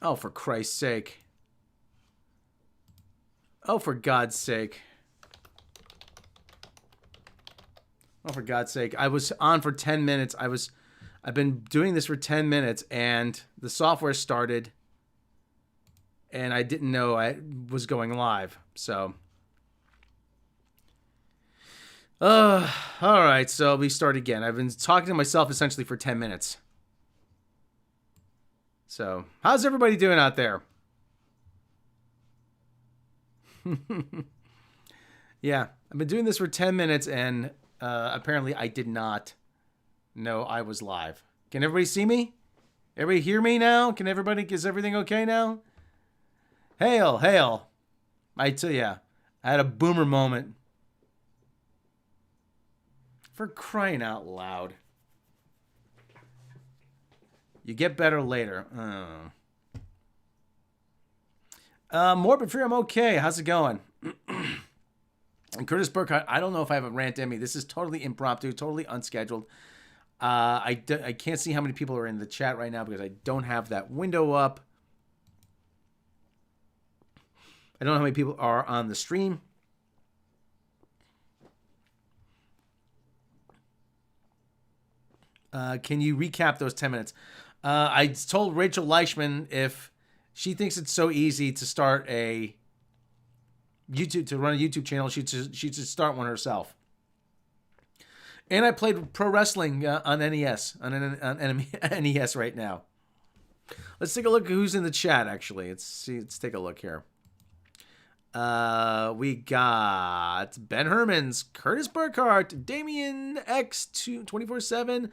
Oh, for Christ's sake. Oh, for God's sake. Oh, for God's sake. I was on for 10 minutes. I've been doing this for 10 minutes and the software started and I didn't know I was going live. So, all right. So we start again. I've been talking to myself essentially for 10 minutes. So, how's everybody doing out there? Yeah, I've been doing this for 10 minutes and apparently I did not know I was live. Can everybody see me? Everybody hear me now? Is everything okay now? Hail, hail. I tell ya, I had a boomer moment. For crying out loud. You get better later. Morbid Fear, I'm okay. How's it going? And Curtis Burkhardt, I don't know if I have a rant in me. This is totally impromptu, totally unscheduled. I can't see how many people are in the chat right now because I don't have that window up. I don't know how many people are on the stream. Can you recap those 10 minutes? I told Rachel Leichman if she thinks it's so easy to start run a YouTube channel, she should start one herself. And I played pro wrestling on NES, on NES right now. Let's take a look at who's in the chat, actually. Let's take a look here. We got Ben Hermans, Curtis Burkhardt, Damien X 24/7,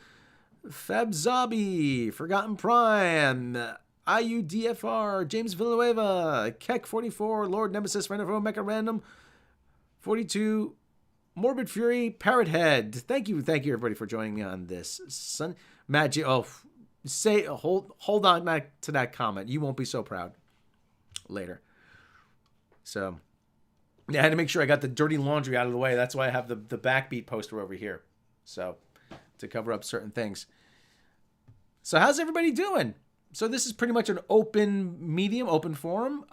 Fab Zabi, Forgotten Prime, IUDFR, James Villanueva, Keck 44, Lord Nemesis, Renova, Mecha Random 42, Morbid Fury, Parrot Head. Thank you everybody for joining me on this Magic. Oh, hold on back to that comment. You won't be so proud later. So, yeah, I had to make sure I got the dirty laundry out of the way. That's why I have the backbeat poster over here. So, to cover up certain things. So, how's everybody doing? So, this is pretty much an open medium, open forum.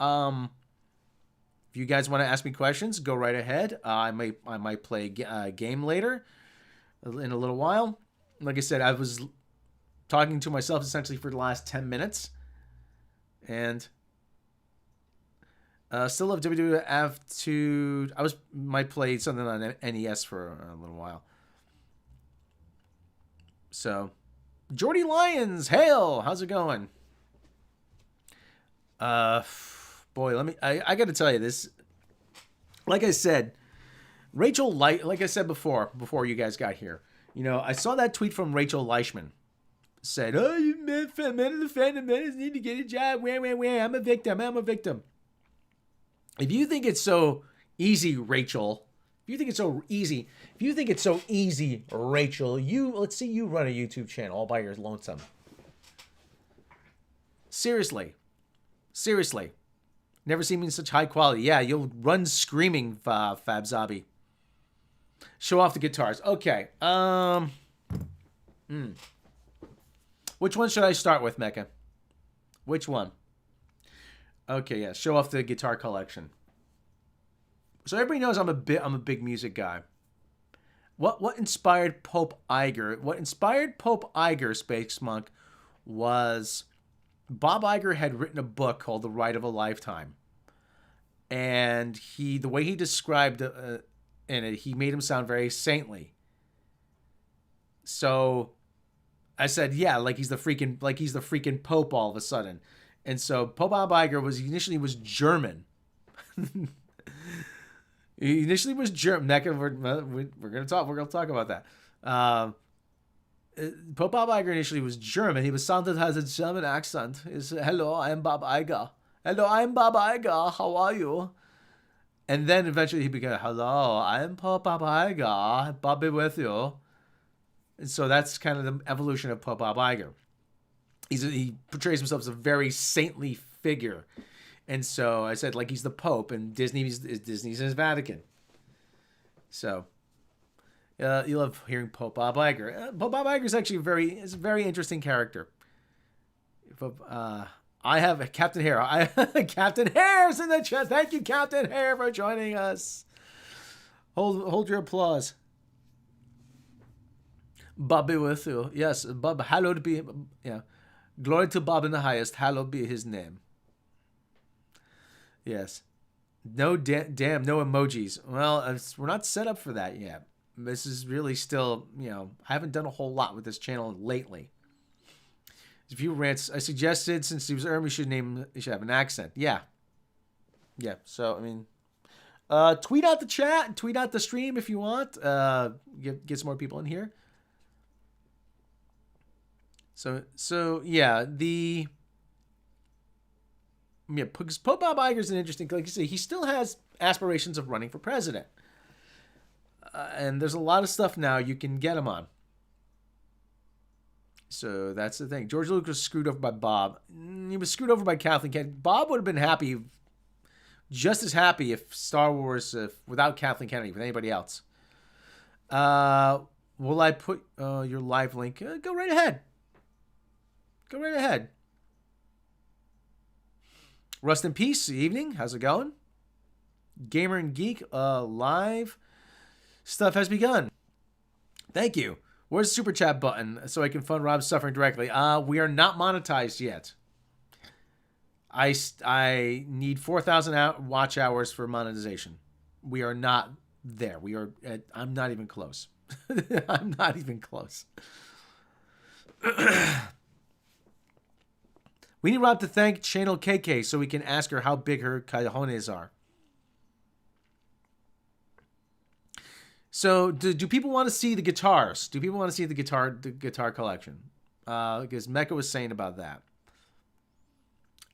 If you guys want to ask me questions, go right ahead. I might play a game later in a little while. Like I said, I was talking to myself essentially for the last 10 minutes. And still love WWF to... might play something on NES for a little while. So, Jordy Lyons, hail! How's it going? Boy, I got to tell you this. Like I said, like I said before you guys got here, I saw that tweet from Rachel Leichman. Said, oh, you men of the fandom need to get a job. Where, I'm a victim. If you think it's so easy, Rachel, Rachel, let's see you run a YouTube channel all by your lonesome. Seriously. Never seen me in such high quality. Yeah, you'll run screaming, Fab Zabi. Show off the guitars. Okay. Which one should I start with, Mecha? Which one? Okay, yeah. Show off the guitar collection. So everybody knows I'm a big music guy. What inspired Pope Iger? What inspired Pope Iger, Space Monk, was Bob Iger had written a book called The Ride of a Lifetime. And the way he described in it, he made him sound very saintly. So I said, yeah, like he's the freaking Pope all of a sudden. And so Pope Bob Iger initially was German. He initially was German. We're gonna talk about that. Pope Bob Iger initially was German. He sounded has a German accent. Is hello, I am Bob Iger. Hello, I am Bob Iger. How are you? And then eventually he became, hello, I am Pope Bob Iger. Bobby with you. And so that's kind of the evolution of Pope Bob Iger. He portrays himself as a very saintly figure. And so I said, like, he's the Pope, and Disney's his Vatican. So you love hearing Pope Bob Iger. Pope Bob Iger is actually a very interesting character. I have Captain Hare. Captain Hare's in the chat. Thank you, Captain Hare, for joining us. Hold your applause. Bob be with you. Yes, Bob, hallowed be. Yeah. Glory to Bob in the highest. Hallowed be his name. Yes. No, damn, no emojis. Well, we're not set up for that yet. This is really still, I haven't done a whole lot with this channel lately. A few rants. I suggested since he was Erm, he should have an accent. Yeah. Yeah. So, I mean, tweet out the chat, tweet out the stream if you want. Get some more people in here. So yeah, because Pope Bob Iger's an interesting, like you say, he still has aspirations of running for president. And there's a lot of stuff now you can get him on. So that's the thing. George Lucas was screwed over by Bob. He was screwed over by Kathleen Kennedy. Bob would have been happy, just as happy if Star Wars, without Kathleen Kennedy, with anybody else. Will I put your live link? Go right ahead. Go right ahead. Rust in Peace, evening. How's it going? Gamer and Geek, live stuff has begun. Thank you. Where's the super chat button so I can fund Robb's suffering directly? We are not monetized yet. I need 4,000 watch hours for monetization. We are not there. We are. I'm not even close. I'm not even close. We need Rob to thank Channel KK so we can ask her how big her cajones are. So, do people want to see the guitars? Do people want to see the guitar collection? Because Mecca was saying about that.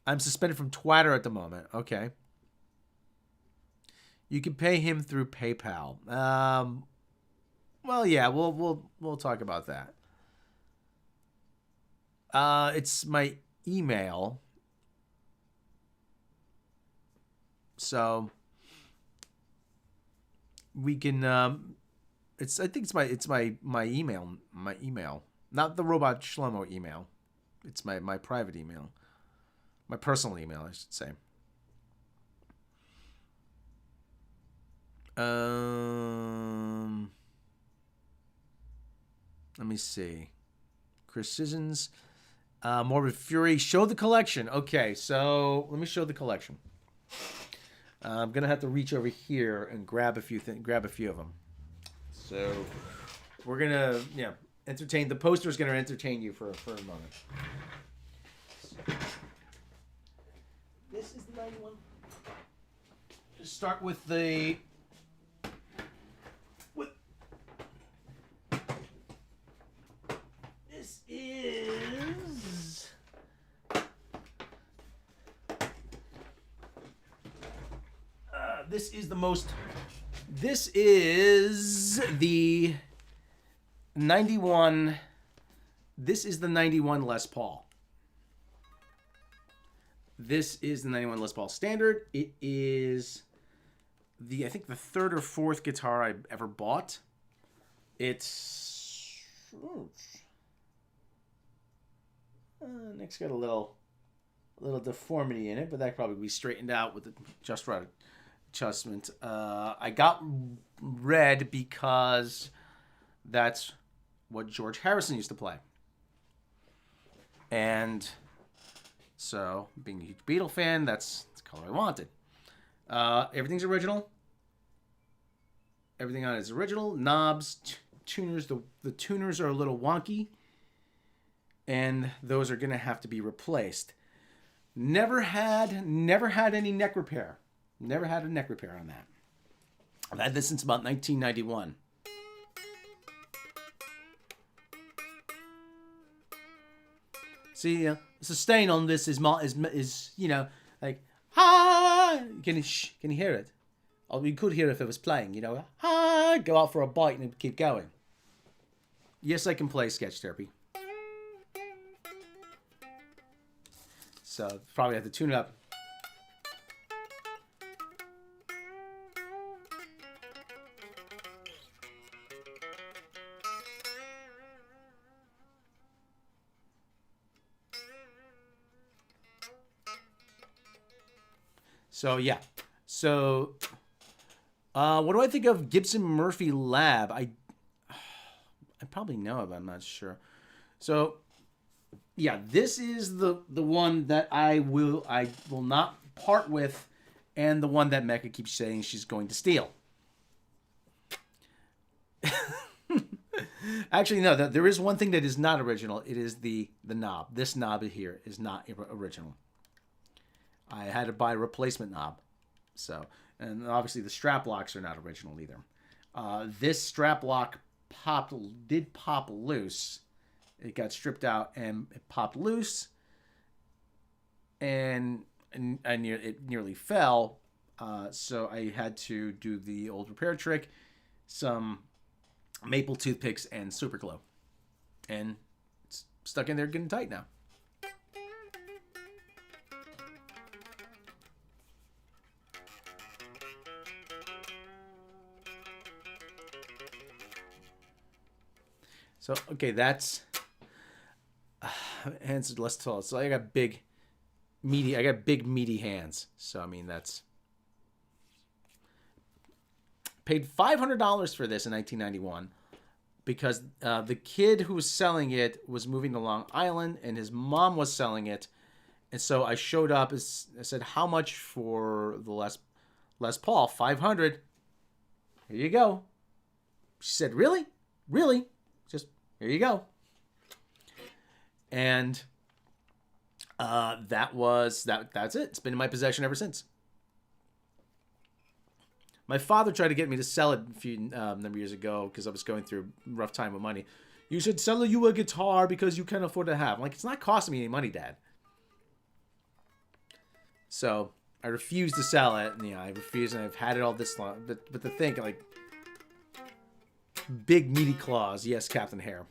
I'm suspended from Twitter at the moment. Okay. You can pay him through PayPal. Well, yeah, we'll talk about that. It's my email. So we can I think it's my email, not the Robot Shlomo email. It's my private email. My personal email, I should say. Let me see. Chris Sissons. Morbid Fury. Show the collection. Okay, so let me show the collection. I'm gonna have to reach over here and grab a few of them. So we're gonna entertain. The poster is gonna entertain you for a moment. This is the 91. Just start with the. This is. This is the most. This is the 91. This is the 91 Les Paul. This is the 91 Les Paul Standard. It is I think the third or fourth guitar I ever bought. It's neck's got a little deformity in it, but that could probably be straightened out with the just right adjustment. I got red because that's what George Harrison used to play. And so, being a huge Beatle fan, that's the color I wanted. Everything's original. Everything on it is original. Knobs, tuners. The tuners are a little wonky, and those are gonna have to be replaced. Never had any neck repair. Never had a neck repair on that. I've had this since about 1991. See, the sustain on this is like ah. Can you hear it? Oh, you could hear it if it was playing. Ah, go out for a bite and keep going. Yes, I can play Sketch Therapy. So probably have to tune it up. So yeah. So what do I think of Gibson Murphy Lab? I probably know it, but I'm not sure. So yeah, this is the one that I will not part with, and the one that Mecca keeps saying she's going to steal. Actually, no. There is one thing that is not original. It is the knob. This knob here is not original. I had to buy a replacement knob. So, and obviously the strap locks are not original either. This strap lock did pop loose. It got stripped out and it popped loose, and it nearly fell. So I had to do the old repair trick, some maple toothpicks and super glue, and it's stuck in there getting tight now. So okay, that's hands are less tall. So I got big meaty hands. So I mean that's paid $500 for this in 1991 because the kid who was selling it was moving to Long Island and his mom was selling it, and so I showed up. I said, "How much for the Les Paul?" $500. Here you go. She said, "Really, really? Just here you go." And that's it. It's been in my possession ever since. My father tried to get me to sell it a few number of years ago because I was going through a rough time with money. You should sell you a guitar because you can afford to have. I'm like, it's not costing me any money, Dad. So I refused to sell it. And, I refused, and I've had it all this long. But the thing, like, big meaty claws. Yes, Captain Hare.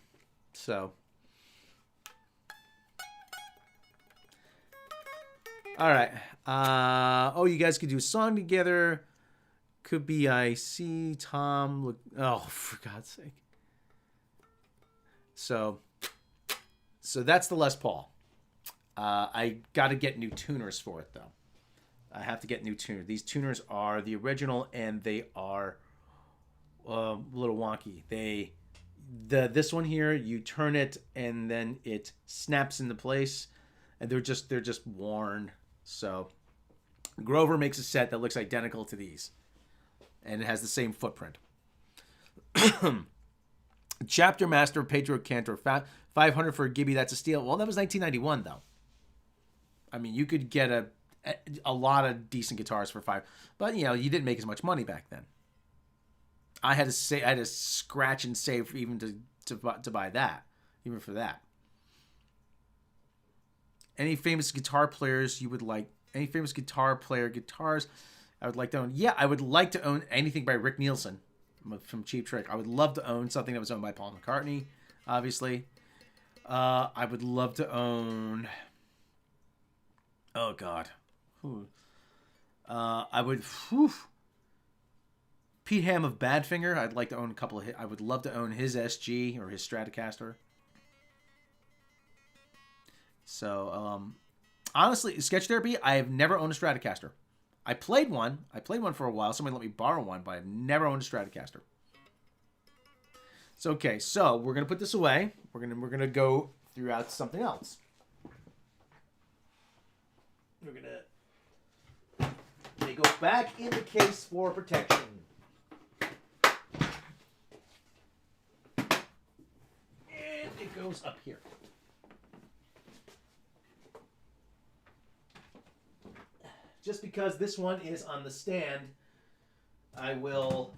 So. All right. You guys could do a song together. Could be I see Tom. Look. Oh, for God's sake. So that's the Les Paul. I got to get new tuners for it, though. I have to get new tuners. These tuners are the original, and they are a little wonky. This one here, you turn it, and then it snaps into place, and they're just worn. So Grover makes a set that looks identical to these, and it has the same footprint. Chapter Master Pedro Cantor, $500 for a Gibby. That's a steal. Well, that was 1991, though. I mean, you could get a lot of decent guitars for $5, but you didn't make as much money back then. I had to scratch and save even to buy that, even for that. Any famous guitar players you would like? Any famous guitars I would like to own? Yeah, I would like to own anything by Rick Nielsen from Cheap Trick. I would love to own something that was owned by Paul McCartney, obviously. I would love to own... Oh, God. I would... Pete Ham of Badfinger. I'd like to own a couple of... I would love to own his SG or his Stratocaster. So, honestly, Sketch Therapy, I have never owned a Stratocaster. I played one for a while. Somebody let me borrow one, but I've never owned a Stratocaster. So, okay, so we're going to put this away. We're going to go throughout something else. We're going to go back in the case for protection. And it goes up here. Just because this one is on the stand, I will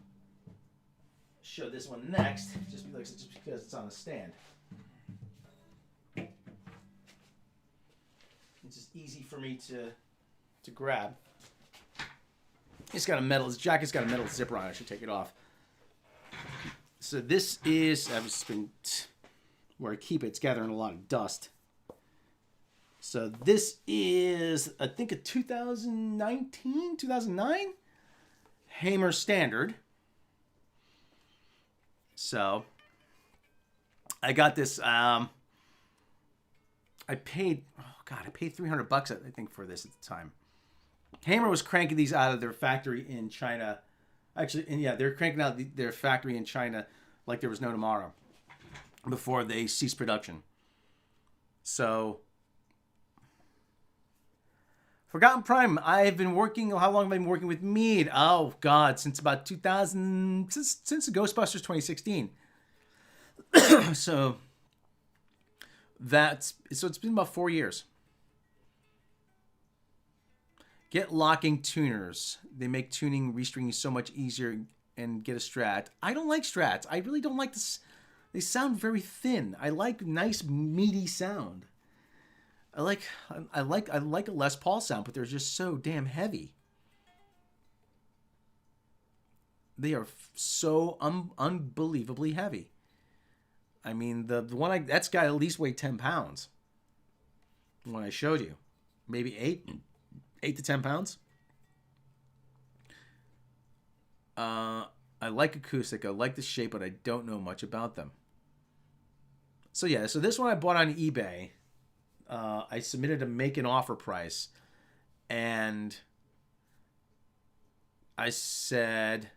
show this one next, just because it's on the stand. It's just easy for me to grab. It's got a metal. His jacket's got a metal zipper on it. I should take it off. So this is where I keep it. It's gathering a lot of dust. So this is, I think, a 2009 Hamer Standard. So I got this. I paid $300, I think, for this at the time. Hammer was cranking these out of their factory in China. Actually, and yeah, they're cranking out their factory in China like there was no tomorrow before they ceased production. So, Forgotten Prime. I've been working. How long have I been working with Mead? Oh God, since about 2000, since the Ghostbusters 2016. So it's been about 4 years. Get locking tuners. They make tuning restringing so much easier, and get a Strat. I don't like Strats. I really don't like this. They sound very thin. I like nice meaty sound. I like a Les Paul sound, but they're just so damn heavy. They are so unbelievably heavy. I mean, the one that's got at least weighed 10 pounds. The one I showed you, maybe 8 to 10 pounds. I like acoustic. I like the shape, but I don't know much about them. So yeah, so this one I bought on eBay. I submitted a make an offer price, and I said,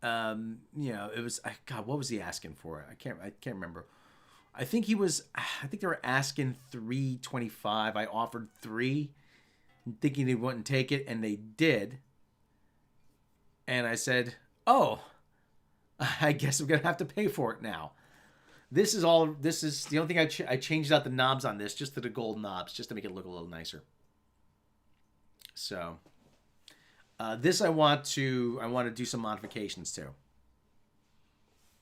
it was, God, what was he asking for? I can't remember. I think they were asking $325. I offered $3, thinking they wouldn't take it, and they did. And I said, "Oh, I guess I'm gonna have to pay for it now." This is the only thing I changed out the knobs on this, just to the gold knobs, just to make it look a little nicer. So, this I want to do some modifications to.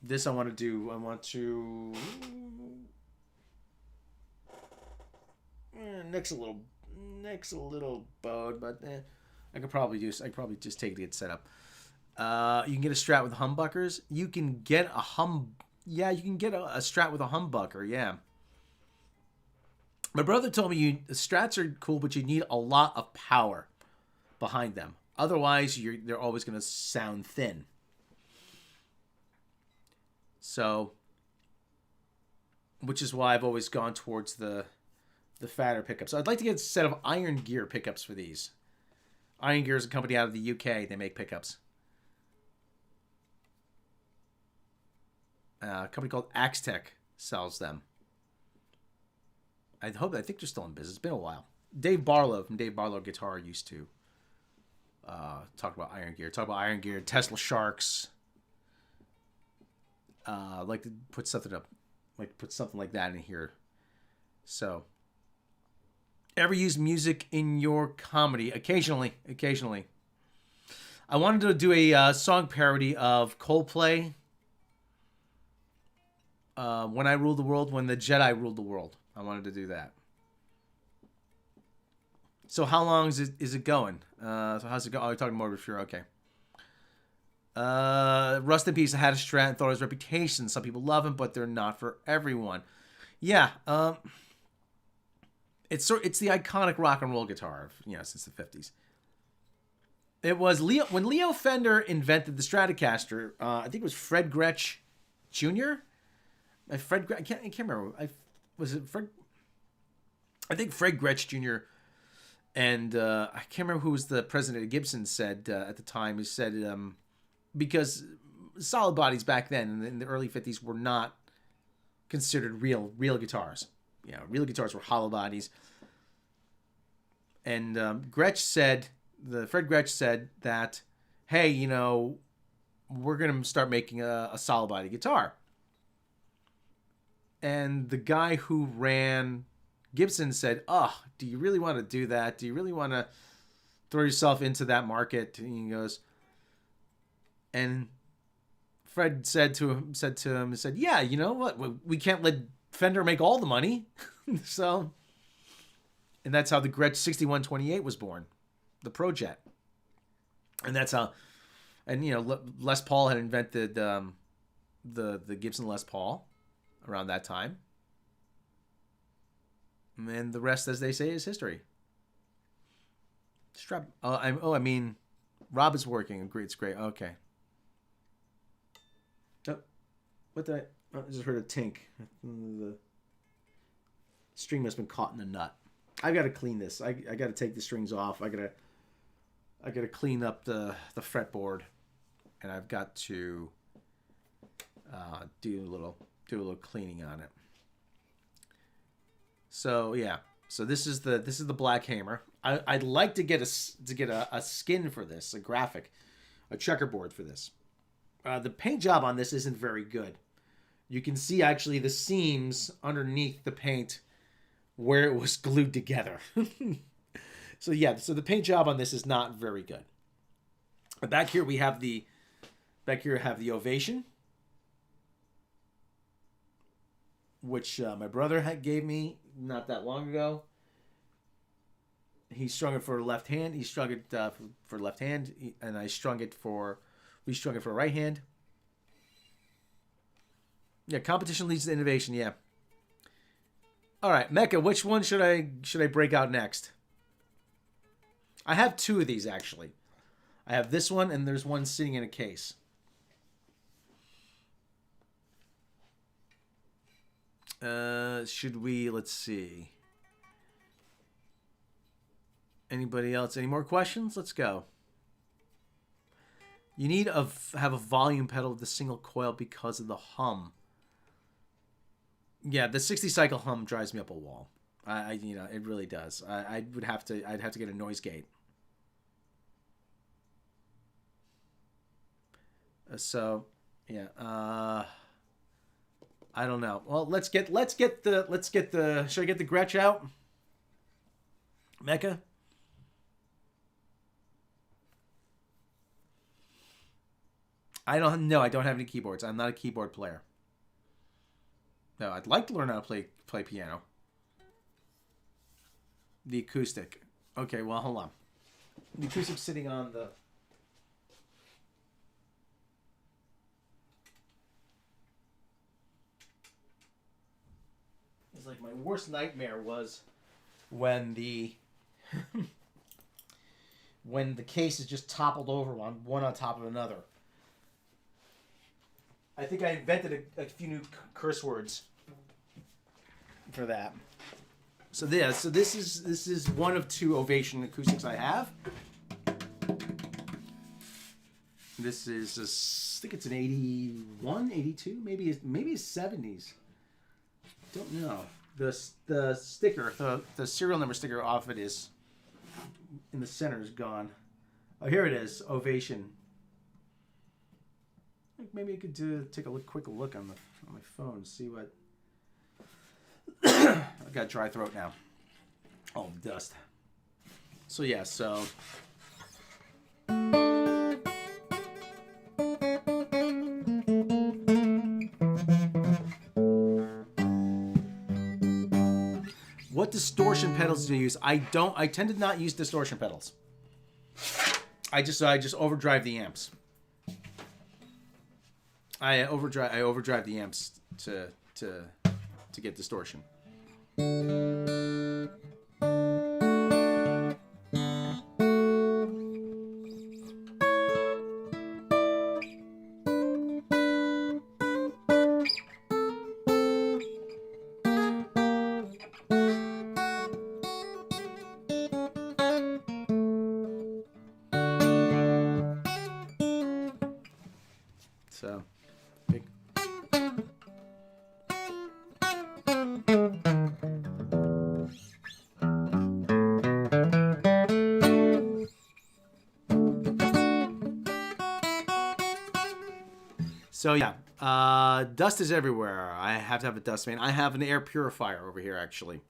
This I want to next a little bowed, but I could probably just take it to get set up. You can get a Strat with humbuckers. You can get a Strat with a humbucker. Yeah. My brother told me Strats are cool, but you need a lot of power behind them. Otherwise, they're always going to sound thin. So, which is why I've always gone towards the fatter pickups. I'd like to get a set of Iron Gear pickups for these. Iron Gear is a company out of the UK. They make pickups. A company called Axtech sells them. I think they're still in business. It's been a while. Dave Barlow from Dave Barlow Guitar used to talk about Iron Gear. Tesla Sharks. I'd like to put something like that in here. So, ever use music in your comedy? Occasionally. I wanted to do a song parody of Coldplay. When I Ruled the World, when the Jedi ruled the world. I wanted to do that. So how long is it going? So how's it go? Oh, you're talking more sure. Okay. Rust in Peace had a Strat and thought his reputation. Some people love him, but they're not for everyone. Yeah. It's the iconic rock and roll guitar, since the 50s. It was when Leo Fender invented the Stratocaster. I think it was Fred Gretsch Jr. I can't remember. Was it Fred? I think Fred Gretsch Jr. And I can't remember who was the president of Gibson said at the time. He said because solid bodies back then in the early 50s were not considered real guitars. Real guitars were hollow bodies. And Fred Gretsch said that, hey, we're going to start making a solid body guitar. And the guy who ran Gibson said, "Oh, do you really want to do that? Do you really want to throw yourself into that market?" And he goes, and Fred said to him, "Yeah, you know what? We can't let Fender make all the money." So, and that's how the Gretsch 6128 was born, the Projet. And that's how, and Les Paul had invented the Gibson Les Paul around that time. And the rest, as they say, is history. Strap. I mean, Robb is working. It's great. Okay. Oh, what did I just heard a tink. String must have been caught in the nut. I got to clean this. I got to take the strings off. I got to clean up the fretboard, and I've got to do a little cleaning on it. So yeah. So this is the black hammer. I'd like to get a skin for this, a graphic, a checkerboard for this. The paint job on this isn't very good. You can see actually the seams underneath the paint where it was glued together. So yeah, so the paint job on this is not very good. Back here we have the Ovation, which my brother gave me not that long ago. He strung it for left hand. He strung it for left hand, and we strung it for right hand. Yeah, competition leads to innovation. Yeah. All right, Mecca. Which one should I break out next? I have two of these actually. I have this one, and there's one sitting in a case. Should we? Let's see. Anybody else? Any more questions? Let's go. You need have a volume pedal with a single coil because of the hum. Yeah, the 60 cycle hum drives me up a wall. It really does. I'd have to get a noise gate. So, yeah. I don't know. Well, let's get the. Should I get the Gretsch out? Mecca. I don't have any keyboards. I'm not a keyboard player. No, I'd like to learn how to play piano. The acoustic. Okay, well, hold on. The acoustic's sitting on the... It's like my worst nightmare was when the... when the case is just toppled over one on top of another. I think I invented a few new curse words for that. So this is one of two Ovation acoustics I have. This is I think it's an 81, 82, maybe a 70s. Don't know. The sticker, the serial number sticker off it is in the center is gone. Oh, here it is, Ovation. Maybe I could take a quick look on my phone, see what. I got dry throat now. Oh, dust. So yeah, so. What distortion pedals do you use? I tend to not use distortion pedals. I just overdrive the amps. I overdrive the amps to get distortion. So. So yeah, dust is everywhere. I have to have a dust fan. I have an air purifier over here, actually.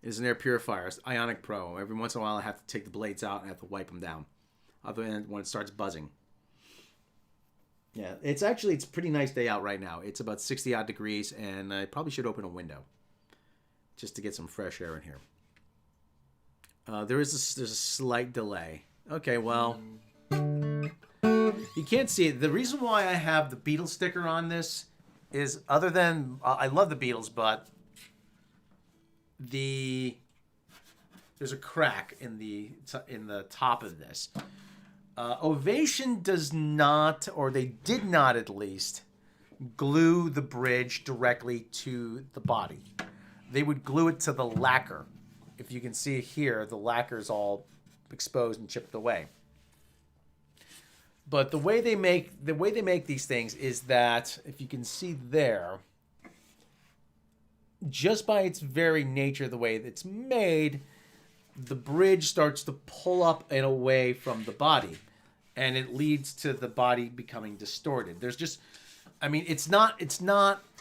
It is an air purifier, it's Ionic Pro. Every once in a while I have to take the blades out and I have to wipe them down. Other than when it starts buzzing. Yeah, it's a pretty nice day out right now. It's about 60 odd degrees, and I probably should open a window just to get some fresh air in here. There's a slight delay. Okay, well, you can't see it. The reason why I have the Beatles sticker on this is, other than I love the Beatles, but there's a crack in the top of this. Ovation does not, or they did not at least, glue the bridge directly to the body. they would glue it to the lacquer. If you can see here, the lacquer is all exposed and chipped away. But the way they make these things is that, if you can see there, just by its very nature, the way it's made, the bridge starts to pull up and away from the body, and it leads to the body becoming distorted. There's just, I mean, it's not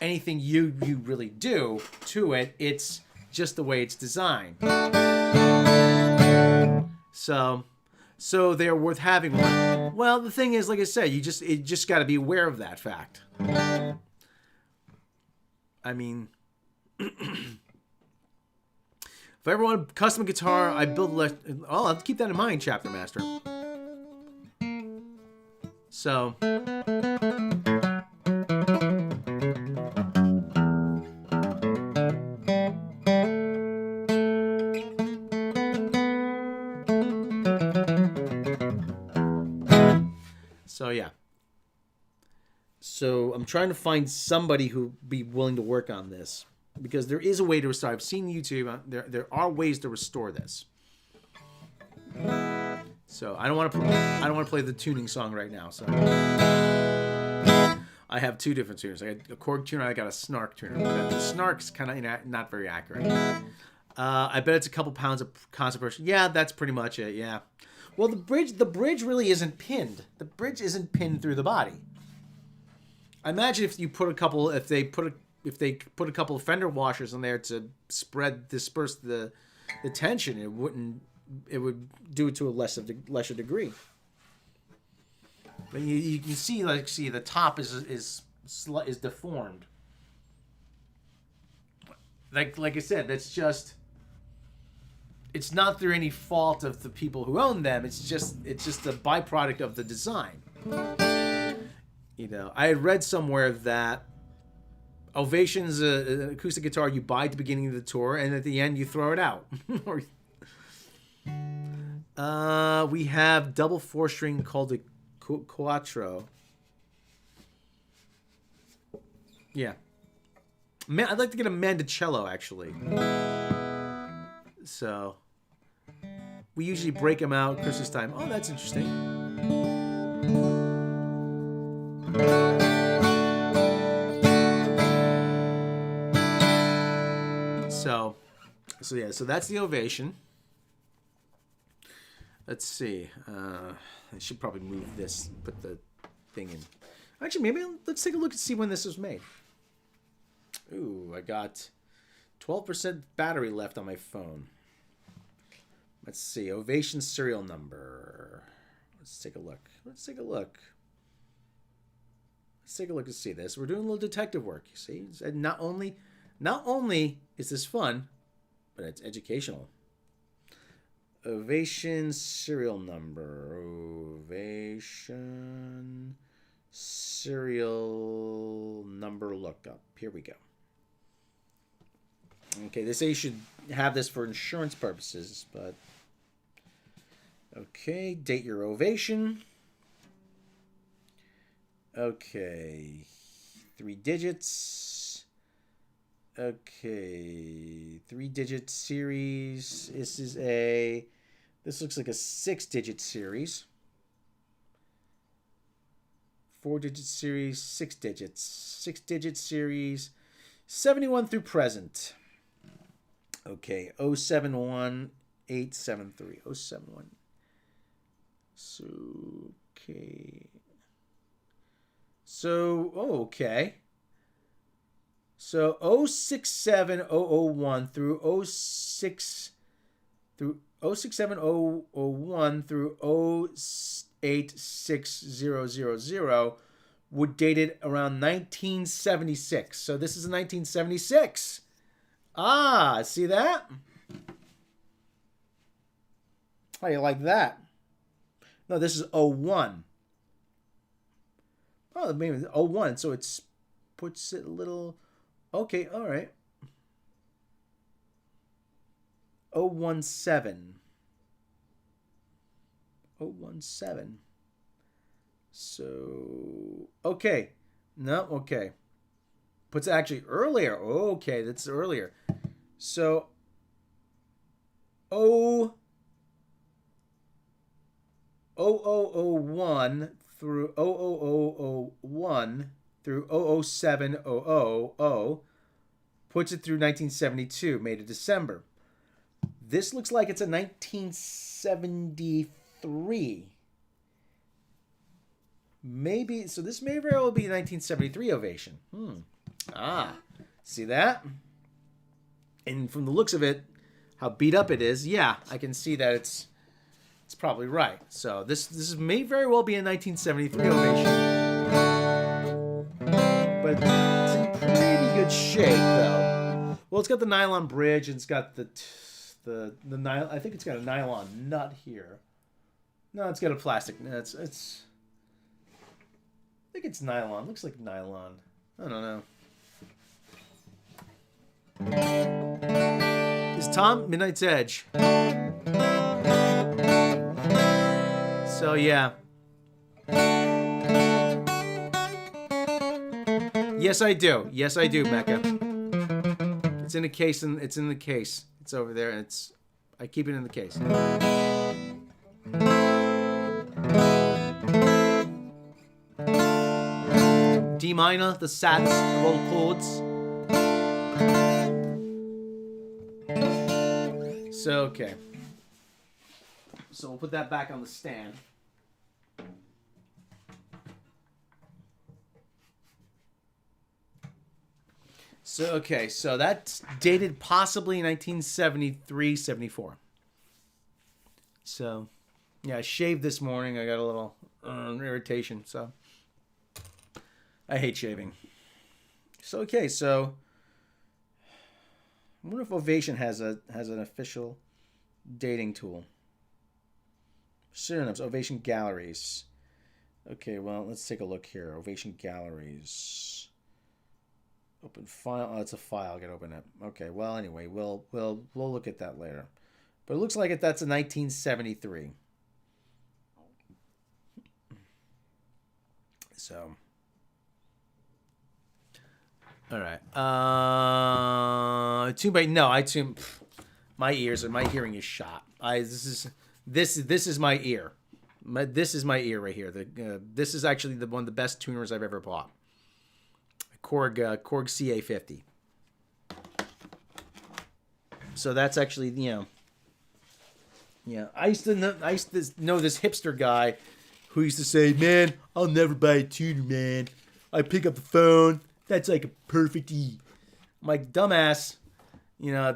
anything you really do to it. It's just the way it's designed. So they're worth having one. Well, the thing is, like I said, you just got to be aware of that fact. I mean, if I ever want a custom guitar, I build I'll have to keep that in mind, Chapter Master. So yeah. So I'm trying to find somebody who'd be willing to work on this, because there is a way to restore. I've seen YouTube. There are ways to restore this. So I don't want to play the tuning song right now. So I have two different tuners. I got a chord tuner. I got a snark tuner. The snark's kind of not very accurate. I bet it's a couple pounds of constant pressure. Yeah, that's pretty much it. Yeah. Well, the bridge really isn't pinned. The bridge isn't pinned through the body. I imagine if they put a couple of fender washers in there to disperse the tension, it would do it to a lesser degree. But you can see the top is deformed. Like I said, it's not through any fault of the people who own them. It's just a byproduct of the design. You know, I had read somewhere that Ovation's an acoustic guitar you buy at the beginning of the tour, and at the end you throw it out. We have double 4-string called a Quattro. Yeah. Man, I'd like to get a Mandocello, actually. So we usually break them out Christmas time. Oh, that's interesting. So yeah, so that's the Ovation. Let's see. I should probably move this, put the thing in. Actually, maybe let's take a look and see when this was made. Ooh, I got 12% battery left on my phone. Let's see. Ovation serial number. Let's take a look. Let's take a look and see this. We're doing a little detective work, you see. Not only is this fun, but it's educational. Ovation serial number. Ovation serial number lookup. Here we go. Okay, they say you should have this for insurance purposes, but okay, date your Ovation. Okay, 3 digits. Okay, 3-digit series. This looks like a 6-digit series. 4-digit series, 6 digits. 6-digit series, 71 through present. Okay, 071873. 071. So, okay. So, okay. So 067001 through 067001 through 086000 would date it around 1976. So this is 1976. Ah, see that? How do you like that? No, this is 01. Oh, maybe 01. So it's puts it a little. Okay, all right. 017. 017. So, okay. No, okay. Puts actually earlier. Okay, that's earlier. So, 0001 through 00001 through 00700 puts it through 1972, May to December. This looks like it's a 1973. Maybe, so this may very well be a 1973 ovation. See that? And from the looks of it, how beat up it is, yeah, I can see that it's probably right. So this may very well be a 1973 ovation. But it's in pretty good shape, though. Well, it's got the nylon bridge, and it's got the nylon. I think it's got a nylon nut here. No, it's got a plastic. It's. I think it's nylon. Looks like nylon. I don't know. Is Tom Midnight's Edge? So yeah. Yes, I do. Yes, I do, Mecca. It's in a case, and it's in the case. It's over there, and I keep it in the case. D minor, the sats of all chords. So, okay. So we'll put that back on the stand. So, okay, so that's dated possibly 1973, 74. So, yeah, I shaved this morning. I got a little irritation, so I hate shaving. So, okay, so I wonder if Ovation has an official dating tool. Synonyms, Ovation Galleries. Okay, well, let's take a look here. Ovation Galleries. Open file. Oh, it's a file. I gotta open it. Okay. Well, anyway, we'll look at that later. But it looks like that's a 1973. So, all right. My ears and my hearing is shot. This is my ear. This is my ear right here. This is actually one of the best tuners I've ever bought. Korg CA50. So that's actually, I used to know this hipster guy who used to say, "Man, I'll never buy a tuner, man. I pick up the phone. That's like a perfect E." I'm like, dumbass,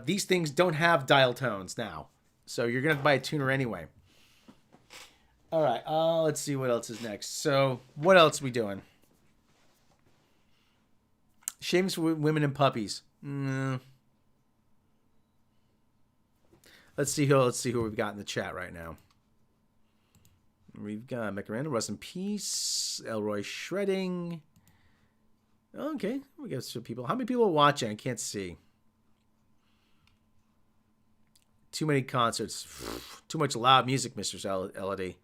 these things don't have dial tones now. So you're going to buy a tuner anyway. All right, let's see what else is next. So what else are we doing? Shavings for women and puppies. Let's see who we've got in the chat right now. We've got Macarena, Rust in Peace, Elroy Shredding. Okay, we got some people. How many people are watching? I can't see. Too many concerts. Too much loud music, Mr. Elodie.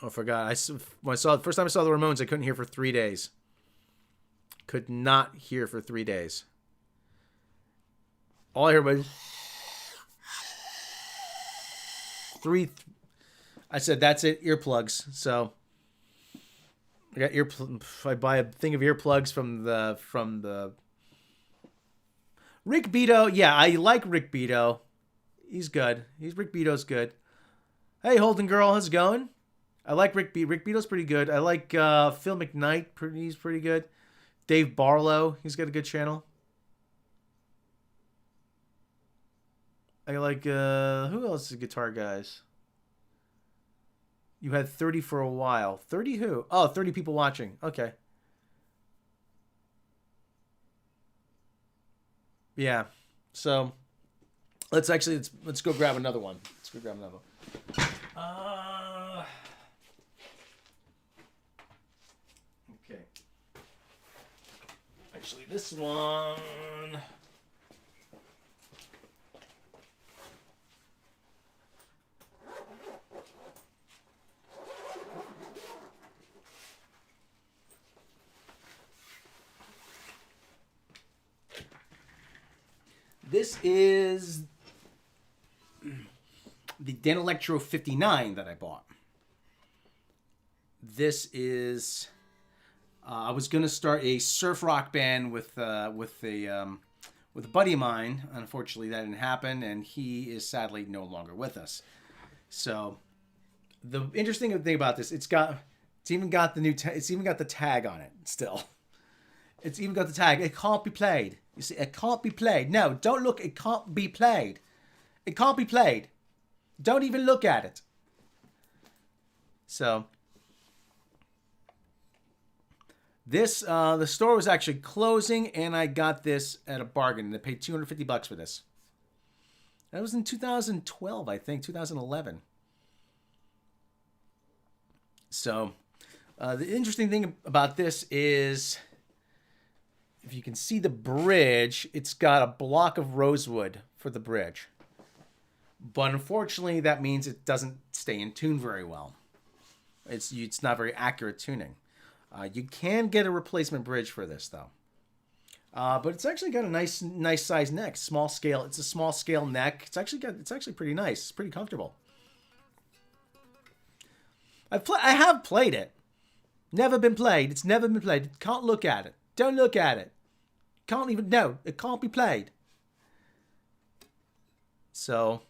Oh, I forgot. The first time I saw the Ramones, I couldn't hear for 3 days. Could not hear for 3 days. All I heard was I said, that's it, earplugs. So I got I buy a thing of earplugs from the Rick Beato. Yeah, I like Rick Beato. He's good. Rick Beato's good. Hey, Holden Girl, how's it going? I like Rick Beato. Rick Beato's pretty good. I like Phil McKnight. He's pretty good. Dave Barlow, he's got a good channel. I like, who else is guitar guys? You had 30 for a while. 30 who? Oh, 30 people watching. Okay. Yeah. So, let's go grab another one. Okay. Actually, this one. This is the Dan Electro 59 that I bought. This is... I was going to start a surf rock band with a buddy of mine. Unfortunately, that didn't happen, and he is sadly no longer with us. So, the interesting thing about this, it's even got the tag on it still. It's even got the tag. It can't be played. You see, it can't be played. No, don't look. It can't be played. It can't be played. Don't even look at it. So, this, the store was actually closing, and I got this at a bargain. I paid $250 for this. That was in 2012, I think, 2011. So, the interesting thing about this is, if you can see the bridge, it's got a block of rosewood for the bridge. But unfortunately, that means it doesn't stay in tune very well. It's not very accurate tuning. You can get a replacement bridge for this, though. But it's actually got a nice size neck, small scale. It's a small scale neck. It's actually pretty nice. It's pretty comfortable. I have played it. Never been played. It's never been played. Can't look at it. Don't look at it. Can't even, no, it can't be played. So,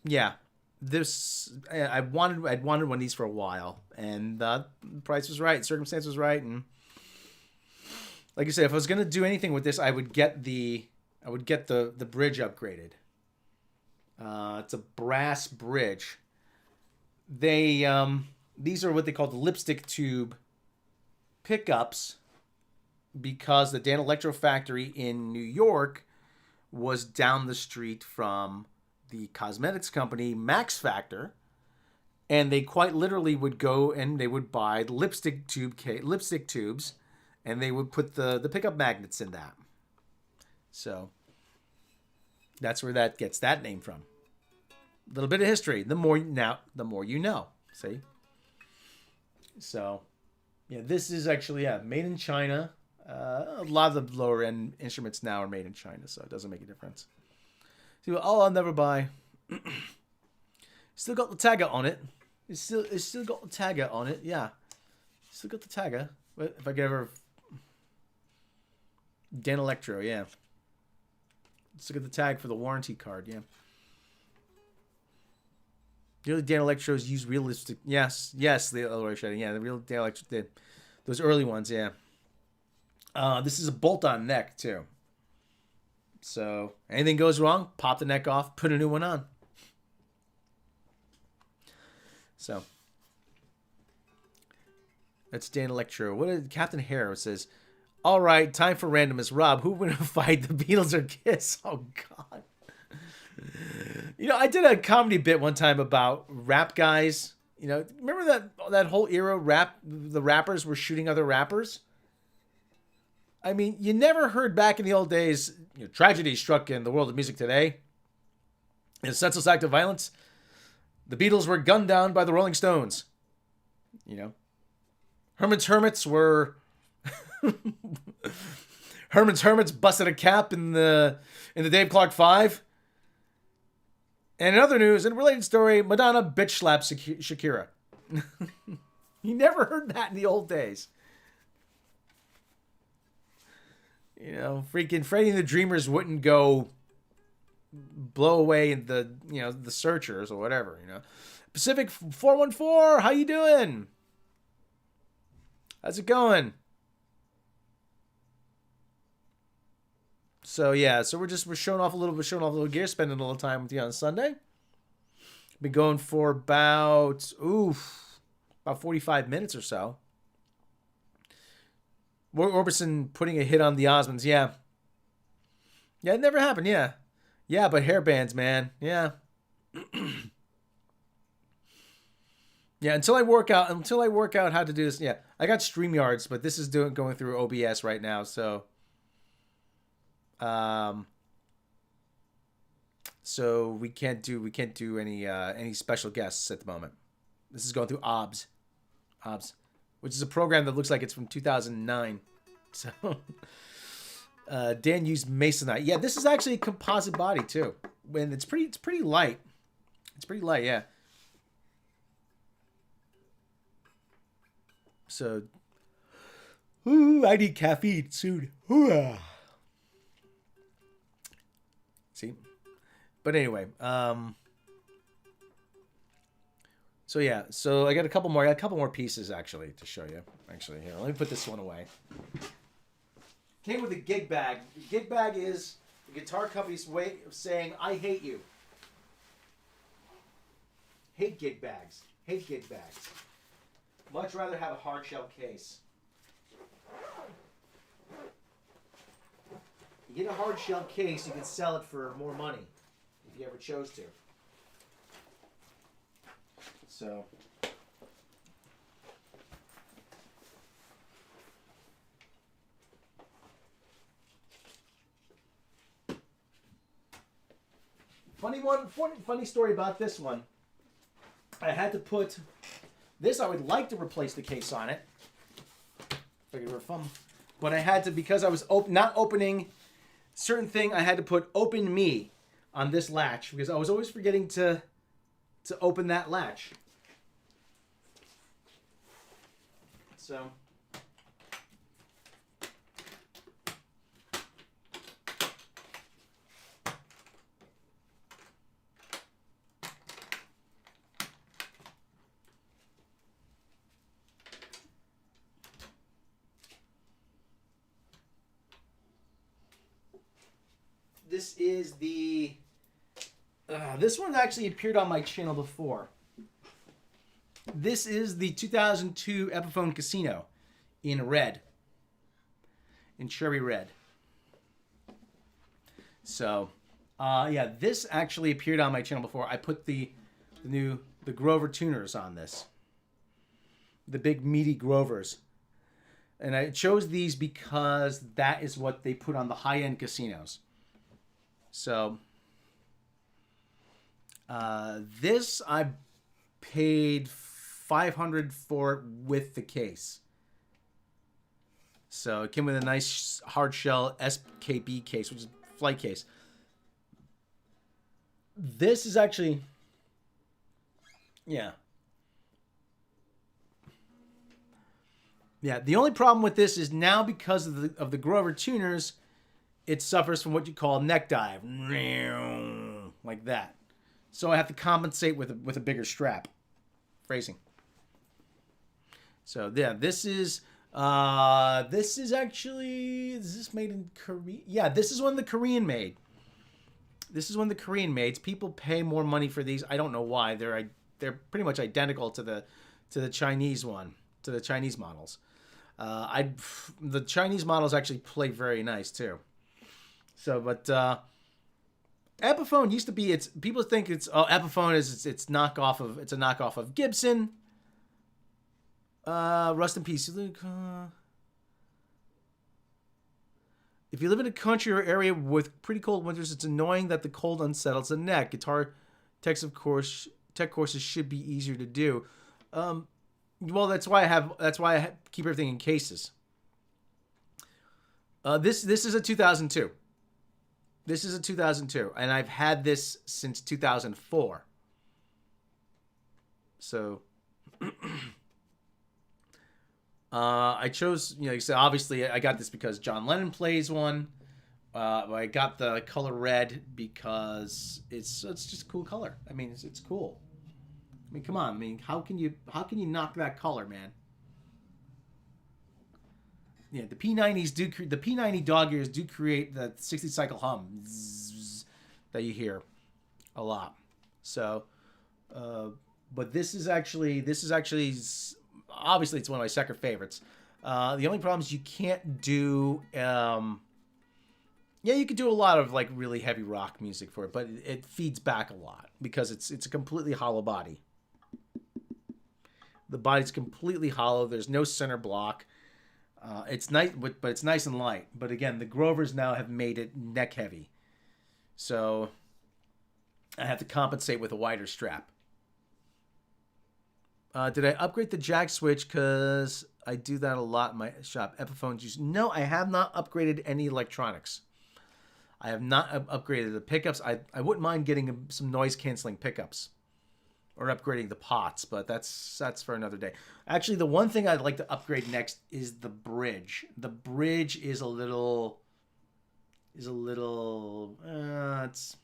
yeah, this, I'd wanted one of these for a while, and the price was right, circumstance was right, and like I said, if I was gonna do anything with this, I would get the bridge upgraded. It's a brass bridge. These are what they call the lipstick tube pickups, because the Dan Electro factory in New York was down the street from the cosmetics company Max Factor, and they quite literally would go and they would buy lipstick tubes, and they would put the pickup magnets in that. So that's where that gets that name from. A little bit of history. The more you know. See? So, yeah, this is actually made in China. A lot of the lower end instruments now are made in China, so it doesn't make a difference. See, I'll never buy. Still got the tagger on it. It's still got the tagger on it. Yeah, still got the tagger. But if I could ever Dan Electro, yeah. Let's look at the tag for the warranty card. Yeah. The early Dan Electros use realistic. Yes, the other shading. Yeah, the real Dan Electro. Those early ones. Yeah. This is a bolt-on neck too. So anything goes wrong, pop the neck off, put a new one on. So that's Dan Electro. What did Captain Harrow says? All right, time for randomness. Rob, who would fight, the Beatles or Kiss? Oh God. You know, I did a comedy bit one time about rap guys. You know, remember that whole era the rappers were shooting other rappers? I mean, you never heard back in the old days, tragedy struck in the world of music today. In a senseless act of violence, the Beatles were gunned down by the Rolling Stones. Herman's Hermits were... Herman's Hermits busted a cap in the Dave Clark 5. And in other news, in a related story, Madonna bitch slapped Shakira. You never heard that in the old days. Freaking Freddie and the Dreamers wouldn't go blow away the Searchers or whatever, Pacific 414, how you doing? How's it going? So yeah, we're showing off a little gear, spending a little time with you on Sunday. Been going for about 45 minutes or so. Roy Orbison putting a hit on the Osmonds, yeah. Yeah, it never happened, yeah. Yeah, but hair bands, man, yeah. Yeah, until I work out how to do this, yeah. I got StreamYards, but this is going through OBS right now, so. So we can't do any special guests at the moment. This is going through OBS, which is a program that looks like it's from 2009. So, Dan used Masonite. Yeah, this is actually a composite body too. And it's pretty light. It's pretty light, yeah. So, ooh, I need caffeine soon. Ooh. See? But anyway, so yeah, so I got a couple more pieces actually to show you. Actually, here, let me put this one away. Came with a gig bag. The gig bag is the guitar company's way of saying, I hate you. Hate gig bags. Hate gig bags. Much rather have a hard shell case. You get a hard shell case, you can sell it for more money if you ever chose to. So, funny story about this one. I had to put this. I would like to replace the case on it. But I had to, because I was not opening certain thing. I had to put "Open Me" on this latch because I was always forgetting to open that latch. So. This is the... this one actually appeared on my channel before. This is the 2002 Epiphone Casino in red. In cherry red. So, yeah, this actually appeared on my channel before. I put the Grover tuners on this. The big meaty Grovers. And I chose these because that is what they put on the high-end casinos. So, this I paid $500 for it with the case. So it came with a nice hard shell SKB case, which is a flight case. This is actually, yeah. Yeah, the only problem with this is now because of the Grover tuners, it suffers from what you call neck dive, like that. So I have to compensate with a bigger strap. Phrasing. So yeah, this is actually, is this made in Korea? Yeah, this is one the Korean made. This is one the Korean made. People pay more money for these. I don't know why. They're pretty much identical to the Chinese one, to the Chinese models. The Chinese models actually play very nice too. So, but Epiphone used to be, people think Epiphone is it's a knockoff of Gibson. Rest in peace, Luke. If you live in a country or area with pretty cold winters, it's annoying that the cold unsettles the neck. Guitar techs, of course, tech courses should be easier to do. Well, that's why I keep everything in cases. This is a 2002. This is a 2002, and I've had this since 2004. So, I chose, like I said, obviously I got this because John Lennon plays one. I got the color red because it's just a cool color. I mean, it's cool. I mean, come on. I mean, how can you knock that color, man? Yeah, the P90s the P90 dog ears do create the 60 cycle hum that you hear a lot. So, but this is actually obviously it's one of my second favorites. The only problem is you can't do you could do a lot of like really heavy rock music for it, but it feeds back a lot because it's a completely hollow body. The body's completely hollow. There's no center block. It's nice, but it's nice and light. But again, the Grovers now have made it neck heavy, so I have to compensate with a wider strap. Did I upgrade the jack switch? Because I do that a lot in my shop. Epiphones use. No, I have not upgraded any electronics. I have not upgraded the pickups. I wouldn't mind getting some noise canceling pickups or upgrading the pots, but that's for another day. Actually, the one thing I'd like to upgrade next is the bridge. The bridge is a little it's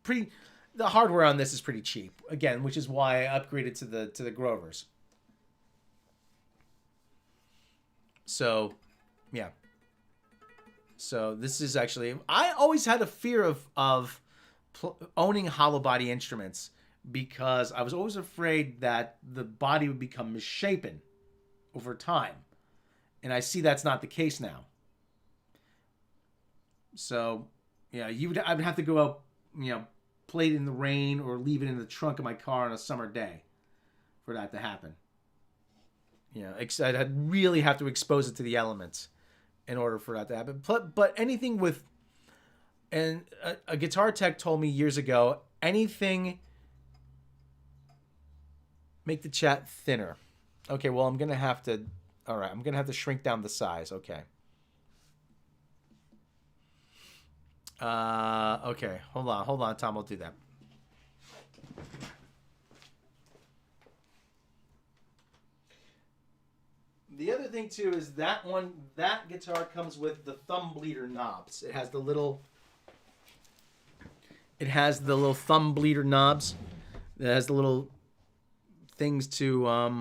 pretty. The hardware on this is pretty cheap again, which is why I upgraded to the Grovers. So, yeah. So this is actually, I always had a fear of owning hollow body instruments because I was always afraid that the body would become misshapen over time, and I see that's not the case now. So, yeah, I would have to go out, play it in the rain or leave it in the trunk of my car on a summer day for that to happen. I'd really have to expose it to the elements in order for that to happen. But anything with, and a guitar tech told me years ago, anything, make the chat thinner. Okay, well, I'm going to have to, all right, I'm going to have to shrink down the size. Okay. Okay, hold on, Tom, I'll do that. The other thing too is that guitar comes with the thumb bleeder knobs. It has the little thumb bleeder knobs. It has the little things to let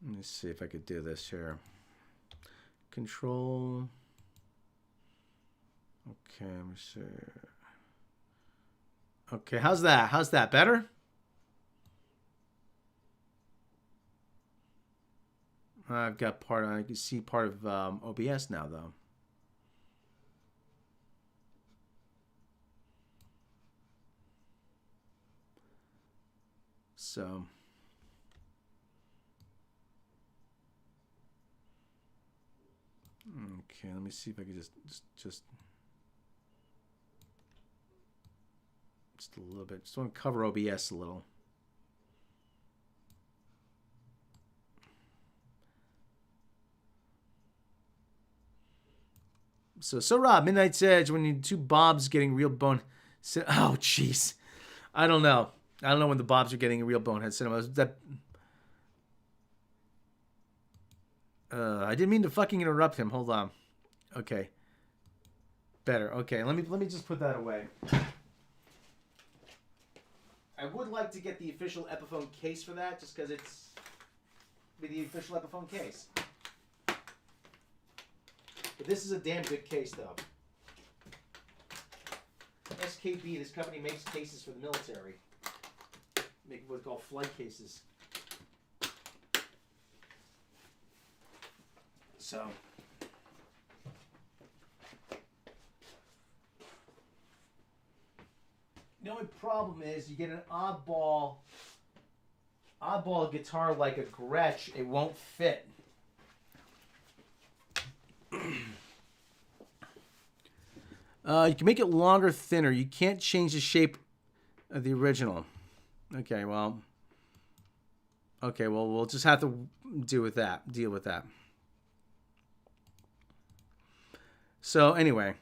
me see if I could do this here. Control. Okay, let me see. Okay, how's that? How's that? Better? I've got I can see part of OBS now, though. So. Okay, let me see if I can just a little bit. Just want to cover OBS a little. So Rob, Midnight's Edge, when you two Bobs getting real bone. Oh, jeez. I don't know when the Bobs are getting a real bonehead cinema. I didn't mean to fucking interrupt him. Hold on. Okay. Better. Okay, let me just put that away. I would like to get the official Epiphone case for that, just because it's the official Epiphone case. But this is a damn good case, though. SKB, this company makes cases for the military. Make what's called flight cases. So. The only problem is you get an oddball guitar like a Gretsch, it won't fit. You can make it longer, thinner. You can't change the shape of the original. Okay, well, we'll just have to deal with that. So anyway,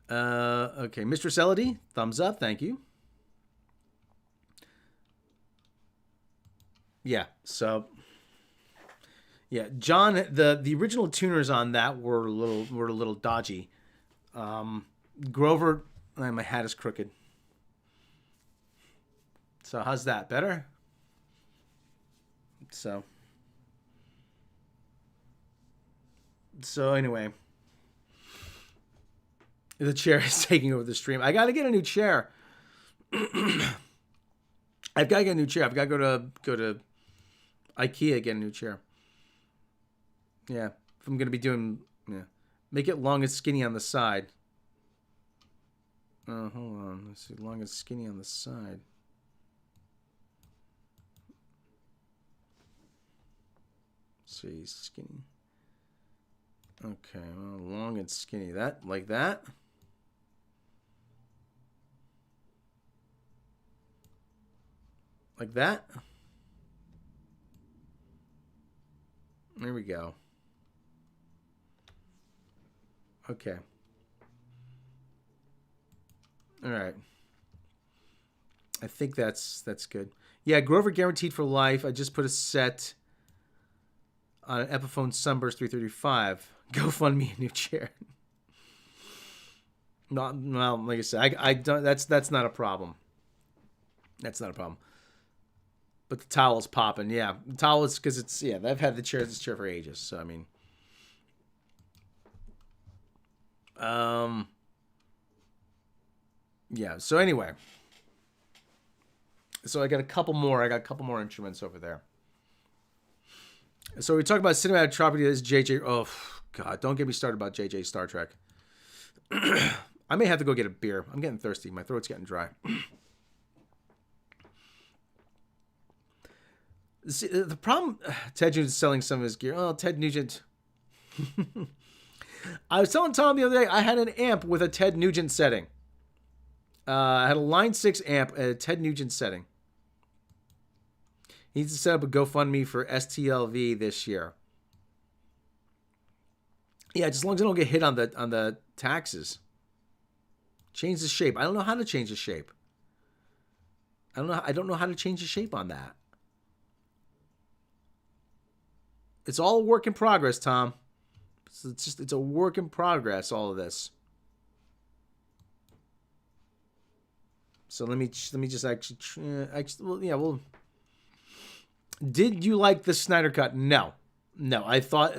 okay, Mistress Elodie, thumbs up, thank you. Yeah, so. Yeah, John, the original tuners on that were a little dodgy. Grover, my hat is crooked. So how's that? Better? So anyway, the chair is taking over the stream. I got to get a new chair. I've got to get a new chair. I've got to go to IKEA, get a new chair. Yeah, if I'm going to be doing, make it long and skinny on the side. Oh, hold on. Let's see, long and skinny on the side. Let's see, skinny. Okay, well, long and skinny. That, like that. Like that. There we go. Okay. All right. I think that's good. Yeah, Grover guaranteed for life. I just put a set on an Epiphone Sunburst 335. Go fund me a new chair. Not well, like I said, I don't. That's not a problem. That's not a problem. But the towel's popping. Yeah, the towel is because it's I've had this chair for ages. So I mean, yeah. So anyway, so I got a couple more. I got a couple more instruments over there. So we talked about cinematic property. This JJ. Oh God, don't get me started about JJ Star Trek. I may have to go get a beer. I'm getting thirsty. My throat's getting dry. See, the problem, Ted Nugent's selling some of his gear. Oh, Ted Nugent. I was telling Tom the other day, I had an amp with a Ted Nugent setting. I had a Line 6 amp at a Ted Nugent setting. He needs to set up a GoFundMe for STLV this year. Yeah, just as long as I don't get hit on the taxes. Change the shape. I don't know how to change the shape. I don't know how to change the shape on that. It's all a work in progress, Tom. It's a work in progress, all of this. So let me just actually did you like the Snyder Cut? No. I thought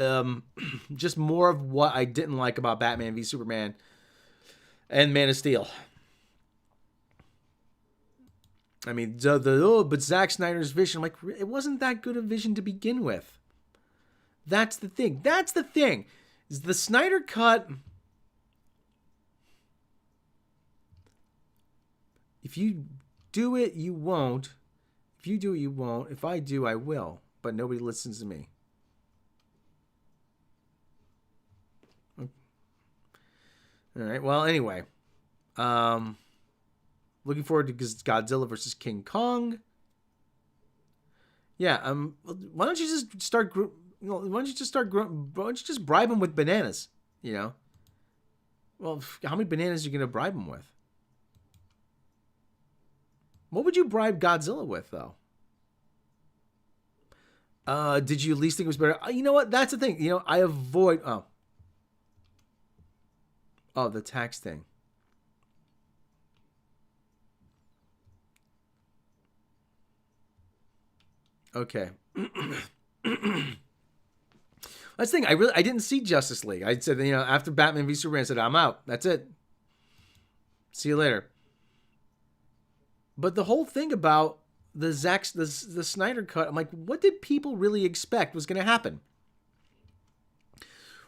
just more of what I didn't like about Batman v Superman and Man of Steel. I mean, but Zack Snyder's vision, like, it wasn't that good a vision to begin with. That's the thing. Is the Snyder Cut. If you do it, you won't. If you do it, you won't. If I do, I will. But nobody listens to me. All right. Well, anyway. Looking forward to Godzilla versus King Kong. Yeah. Why don't you just start? Why don't you just bribe him with bananas? You know. Well, how many bananas are you gonna bribe him with? What would you bribe Godzilla with, though? Did you at least think it was better? You know what? That's the thing. You know, I avoid. Oh, the tax thing. Okay. That's the thing. I didn't see Justice League. I said, after Batman v Superman, I said, I'm out. That's it. See you later. But the whole thing about the Snyder Cut, I'm like, what did people really expect was going to happen?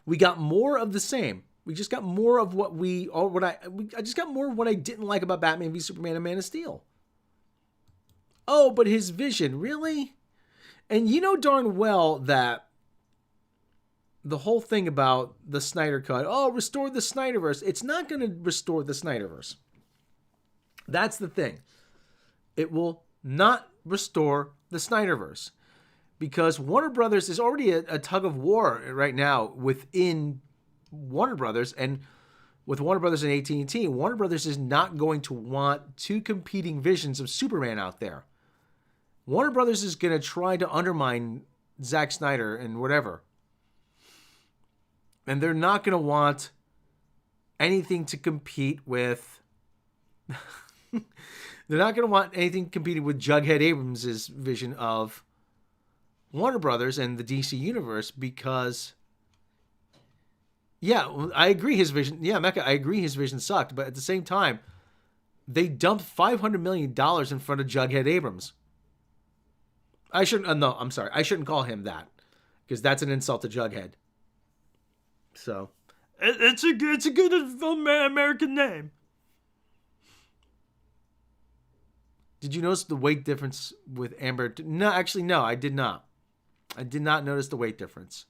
We got more of the same. We just got more of I just got more of what I didn't like about Batman v Superman and Man of Steel. Oh, but his vision, really? And you know darn well that the whole thing about the Snyder Cut, restore the Snyderverse, it's not going to restore the Snyderverse. That's the thing. It will not restore the Snyderverse because Warner Brothers is already a tug of war right now within Warner Brothers, and with Warner Brothers and AT&T, Warner Brothers is not going to want two competing visions of Superman out there. Warner Brothers is going to try to undermine Zack Snyder and whatever. And they're not going to want anything to compete with... They're not going to want anything competing with Jughead Abrams' vision of Warner Brothers and the DC Universe because, yeah, I agree his vision. Yeah, Mecca, I agree his vision sucked. But at the same time, they dumped $500 million in front of Jughead Abrams. I shouldn't call him that because that's an insult to Jughead. So, it's a good American name. Did you notice the weight difference with Amber? No, actually, no, I did not. I did not notice the weight difference.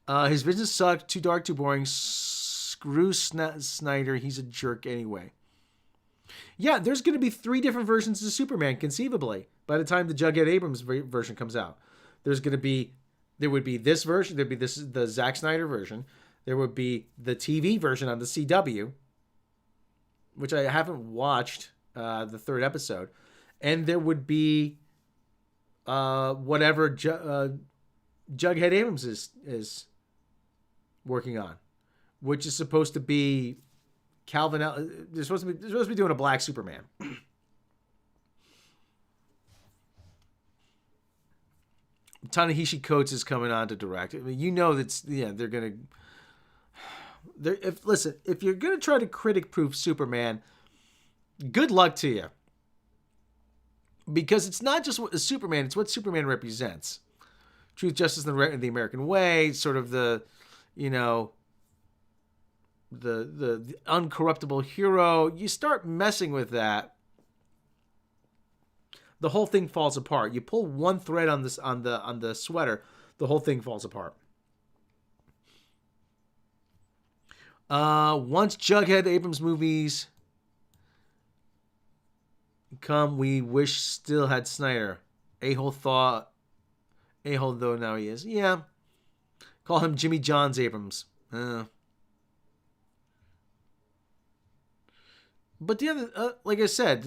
His business sucked. Too dark, too boring. Screw Snyder. He's a jerk anyway. Yeah, there's going to be 3 different versions of Superman, conceivably, by the time the Jughead Abrams version comes out. There would be this version, there'd be the Zack Snyder version, there would be the TV version on the CW, which I haven't watched the 3rd episode, and there would be whatever Jughead Abrams is working on, which is supposed to be Calvin. They're supposed to be doing a black Superman. Ta-Nehisi Coates is coming on to direct. I mean, they're gonna. If you're gonna try to critic-proof Superman, good luck to you. Because it's not just what Superman; it's what Superman represents. Truth, justice, and the American way. Sort of the uncorruptible hero. You start messing with that, the whole thing falls apart. You pull one thread on the sweater, the whole thing falls apart. Once Jughead Abrams movies come, we wish still had Snyder. A-hole though now he is. Yeah. Call him Jimmy Johns Abrams. But the other, like I said,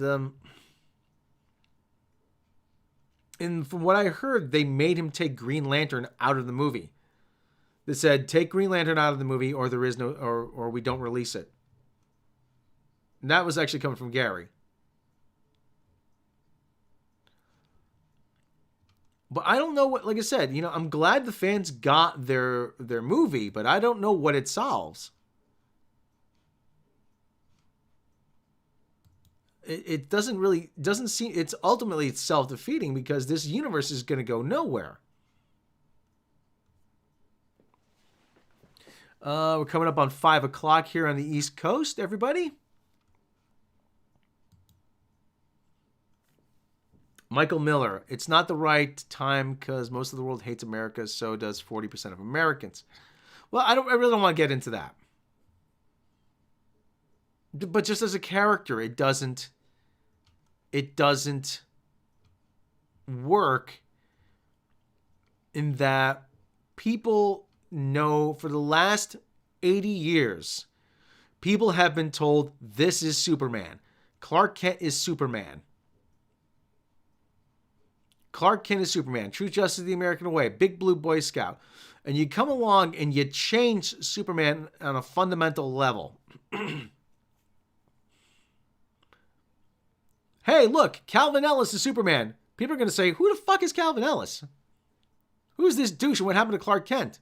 and from what I heard, they made him take Green Lantern out of the movie. They said, take Green Lantern out of the movie, or there is no, or we don't release it. And that was actually coming from Gary. But I don't know what, like I said, I'm glad the fans got their movie, but I don't know what it solves. It doesn't seem, it's ultimately self-defeating because this universe is going to go nowhere. We're coming up on 5 o'clock here on the East Coast, everybody. Michael Miller, it's not the right time because most of the world hates America, so does 40% of Americans. Well, I really don't want to get into that. But just as a character, it doesn't work in that people know for the last 80 years, people have been told this is Superman. Clark Kent is Superman. Clark Kent is Superman. True Justice, the American Way. Big Blue Boy Scout. And you come along and you change Superman on a fundamental level. Hey, look, Calvin Ellis is Superman. People are going to say, who the fuck is Calvin Ellis? Who's this douche and what happened to Clark Kent?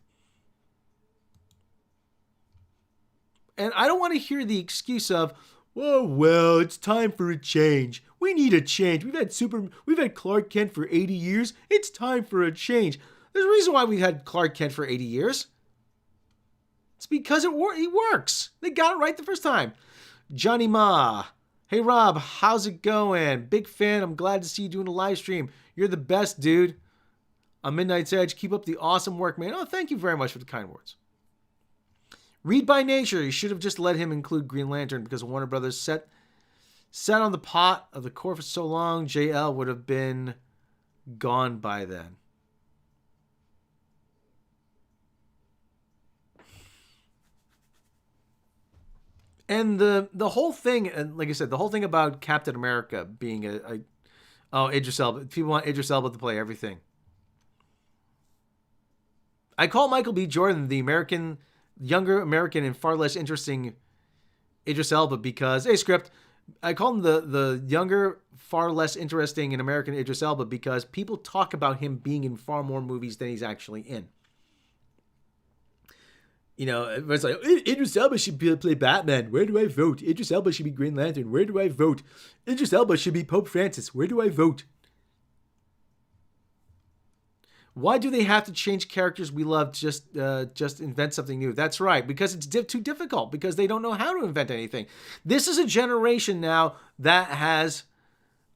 And I don't want to hear the excuse of, oh, well, it's time for a change. We need a change. We've had Clark Kent for 80 years. It's time for a change. There's a reason why we've had Clark Kent for 80 years. It's because he works. They got it right the first time. Johnny Ma. Hey, Rob, how's it going? Big fan. I'm glad to see you doing a live stream. You're the best, dude. On Midnight's Edge, keep up the awesome work, man. Oh, thank you very much for the kind words. Read by nature. You should have just let him include Green Lantern because Warner Brothers sat on the pot of the core for so long, JL would have been gone by then. And the whole thing, and like I said, the whole thing about Captain America being Idris Elba. People want Idris Elba to play everything. I call Michael B. Jordan the younger American and far less interesting Idris Elba because, hey, script, I call him the younger, far less interesting and American Idris Elba because people talk about him being in far more movies than he's actually in. It's like, Idris Elba should play Batman. Where do I vote? Idris Elba should be Green Lantern. Where do I vote? Idris Elba should be Pope Francis. Where do I vote? Why do they have to change characters we love? Just invent something new. That's right, because it's too difficult, because they don't know how to invent anything. This is a generation now that has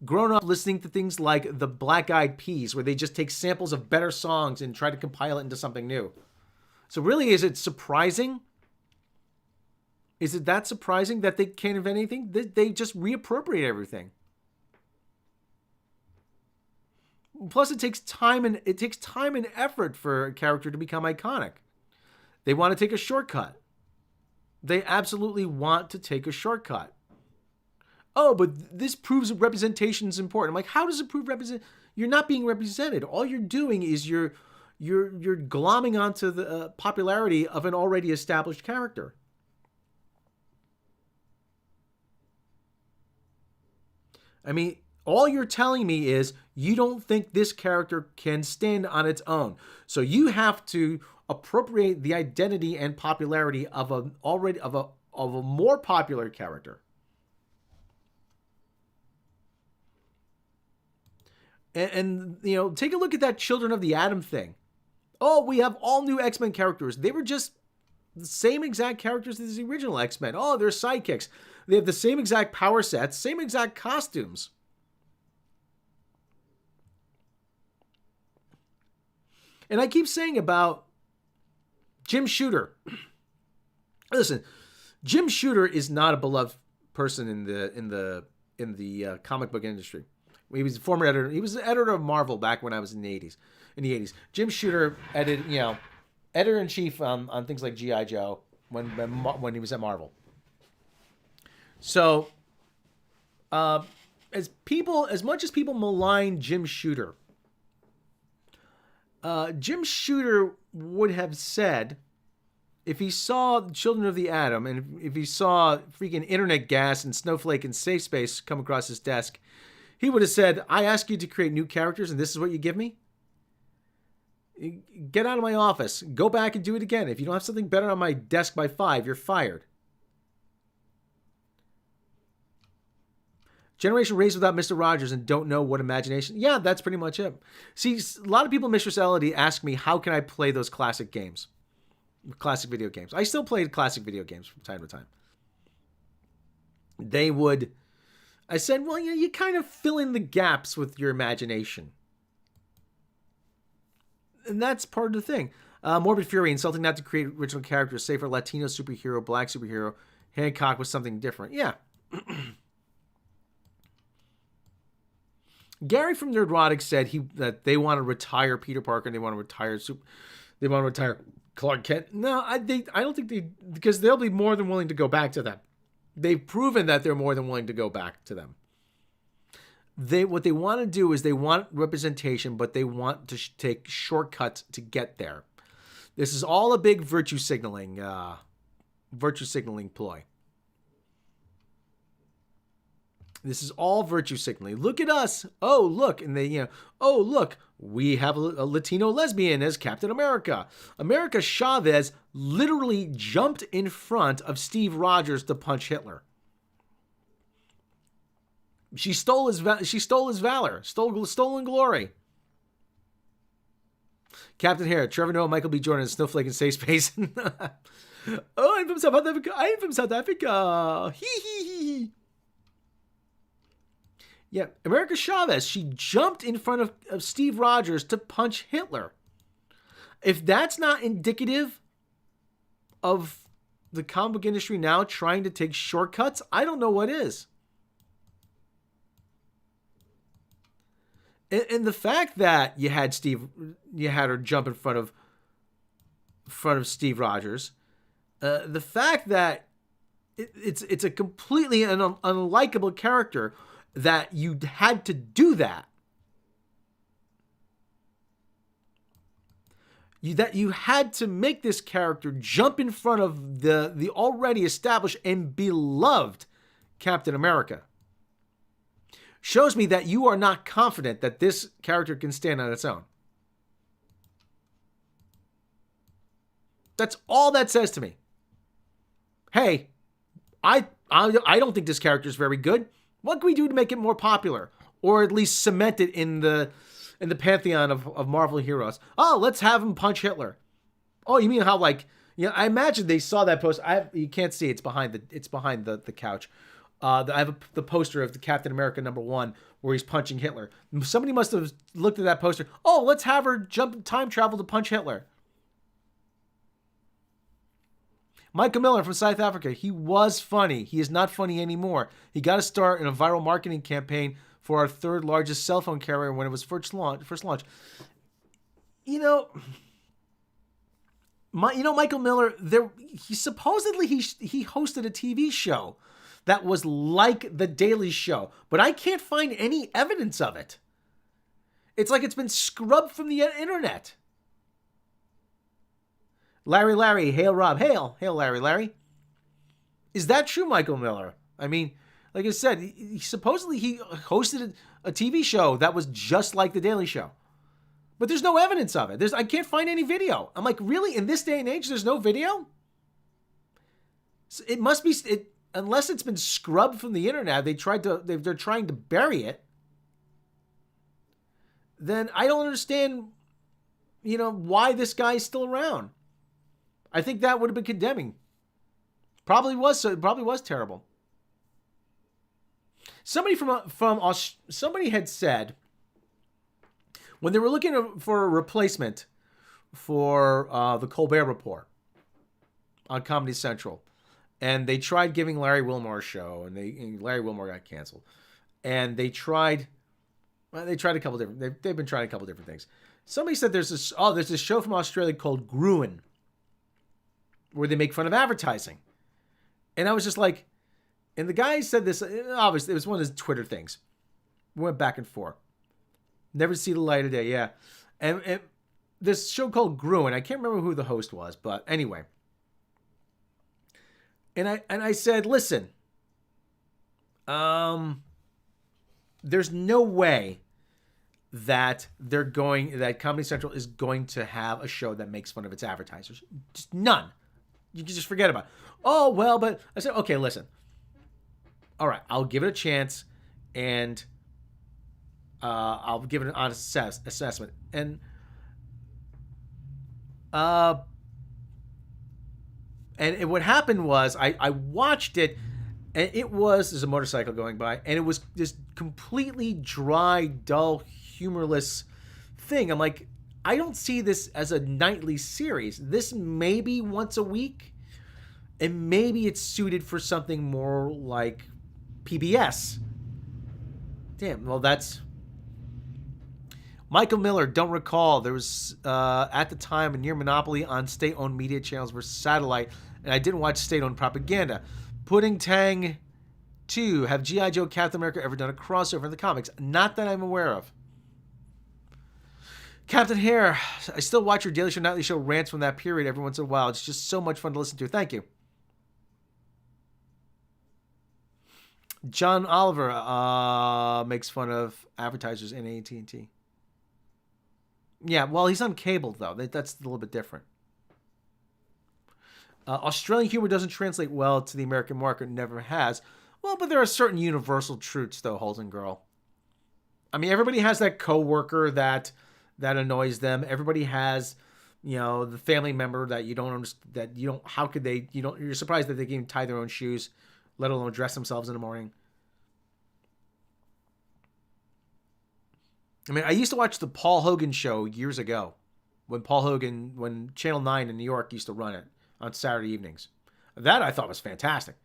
grown up listening to things like the Black Eyed Peas, where they just take samples of better songs and try to compile it into something new. So really, is it surprising Is it that surprising that they can't invent anything? They just reappropriate everything. Plus, it takes time and effort for a character to become iconic. They want to take a shortcut. They absolutely want to take a shortcut. Oh, but this proves representation is important. I'm like, how does it prove represent? You're not being represented. All you're doing is you're glomming onto the popularity of an already established character. I mean, all you're telling me is you don't think this character can stand on its own. So you have to appropriate the identity and popularity of a more popular character. And you know, take a look at that Children of the Atom thing. Oh, we have all new X-Men characters. They were just the same exact characters as the original X-Men. Oh, they're sidekicks. They have the same exact power sets, same exact costumes. And I keep saying about Jim Shooter. Listen, Jim Shooter is not a beloved person in the comic book industry. He was a former editor. He was the editor of Marvel back when I was in the 80s. Jim Shooter editor-in-chief on things like G.I. Joe when he was at Marvel. So, as much as people malign Jim Shooter, Jim Shooter would have said, if he saw Children of the Atom and if he saw freaking internet gas and Snowflake and Safe Space come across his desk, he would have said, I ask you to create new characters and this is what you give me? Get out of my office. Go back and do it again. If you don't have something better on my desk by 5, you're fired. Generation raised without Mr. Rogers and don't know what imagination. Yeah, that's pretty much it. See, a lot of people in Mistress Elodie ask me, how can I play those classic games? Classic video games. I still played classic video games from time to time. I said, well, you kind of fill in the gaps with your imagination. And that's part of the thing. Morbid Fury, insulting not to create original characters, say for Latino superhero, black superhero, Hancock was something different. Yeah. Gary from Nerdrotic said that they want to retire Peter Parker and they want to retire Clark Kent. No, I don't think because they'll be more than willing to go back to them. They've proven that they're more than willing to go back to them. What they want to do is they want representation, but they want to take shortcuts to get there. This is all a big virtue signaling ploy. This is all virtue signaling. Look at us. Oh, look. And oh, look, we have a Latino lesbian as Captain America. America Chavez literally jumped in front of Steve Rogers to punch Hitler. She stole his valor, stolen glory. Captain Harris, Trevor Noah, Michael B. Jordan, Snowflake, and Safe Space. Oh, I'm from South Africa. Hee hee hee. Yeah, America Chavez, she jumped in front of Steve Rogers to punch Hitler. If that's not indicative of the comic book industry now trying to take shortcuts, I don't know what is. And the fact that you had her jump in front of Steve Rogers, the fact that it's a completely unlikable character, that you had to do that. That you had to make this character jump in front of the already established and beloved Captain America. Shows me that you are not confident that this character can stand on its own. That's all that says to me. Hey, I don't think this character is very good. What can we do to make it more popular, or at least cement it in the pantheon of Marvel heroes? Oh, let's have him punch Hitler. Oh, you mean how I imagine they saw that post. You can't see it's behind the couch. I have the poster of the Captain America #1 where he's punching Hitler. Somebody must have looked at that poster. Oh, let's have her jump time travel to punch Hitler. Michael Miller from South Africa. He was funny. He is not funny anymore. He got a start in a viral marketing campaign for our third largest cell phone carrier when it was first launch. You know, Michael Miller. He supposedly he hosted a TV show that was like The Daily Show, but I can't find any evidence of it. It's like it's been scrubbed from the internet. Larry, hail Rob, hail Larry. Is that true, Michael Miller? I mean, like I said, he supposedly he hosted a TV show that was just like The Daily Show. But there's no evidence of it. I can't find any video. I'm like, really? In this day and age, there's no video? So it must be, unless it's been scrubbed from the internet, they're trying to bury it. Then I don't understand, why this guy's still around. I think that would have been condemning. Probably was terrible. Somebody somebody had said when they were looking for a replacement for the Colbert Report on Comedy Central, and they tried giving Larry Wilmore a show, and Larry Wilmore got canceled, and they tried a couple different. They've been trying a couple different things. Somebody said there's this show from Australia called Gruen, where they make fun of advertising. And I was just like, and the guy said this, obviously, it was one of his Twitter things. We went back and forth. Never see the light of day, yeah. And this show called Gruen, I can't remember who the host was, but anyway. And I said, listen, there's no way that Comedy Central is going to have a show that makes fun of its advertisers. Just none. You can just forget about it. Oh, well, but I said, okay, listen. All right, I'll give it a chance, and I'll give it an honest assessment. And what happened was I watched it, and there's a motorcycle going by, and it was this completely dry, dull, humorless thing. I'm like, I don't see this as a nightly series. This may be once a week, and maybe it's suited for something more like PBS. Damn, well, that's... Michael Miller, don't recall. There was, at the time, a near monopoly on state-owned media channels versus satellite, and I didn't watch state-owned propaganda. Pudding Tang 2, have G.I. Joe Captain America ever done a crossover in the comics? Not that I'm aware of. Captain Hare, I still watch your Daily Show Nightly Show rants from that period every once in a while. It's just so much fun to listen to. Thank you. John Oliver makes fun of advertisers in AT&T. Yeah, well, he's on cable, though. That's a little bit different. Australian humor doesn't translate well to the American market. Never has. Well, but there are certain universal truths, though, Holton Girl. I mean, everybody has that coworker that annoys them. Everybody has, the family member that you don't understand, you're surprised that they can even tie their own shoes, let alone dress themselves in the morning. I mean, I used to watch the Paul Hogan show years ago when Channel 9 in New York used to run it on Saturday evenings. That I thought was fantastic.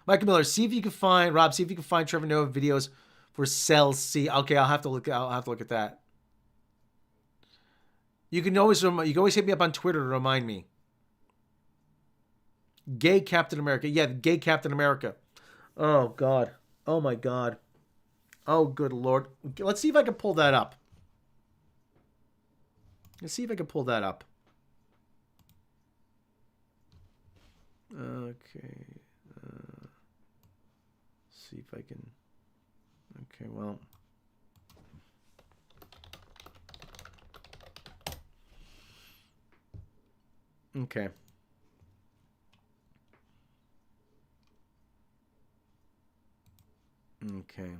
Michael Miller, Rob, see if you can find Trevor Noah videos for Cell C. Okay, I'll have to look at that. You can always hit me up on Twitter to remind me. Gay Captain America. Yeah, gay Captain America. Oh, God. Oh, my God. Oh, good Lord. Let's see if I can pull that up. Okay. See if I can. Okay, well. Okay. Okay.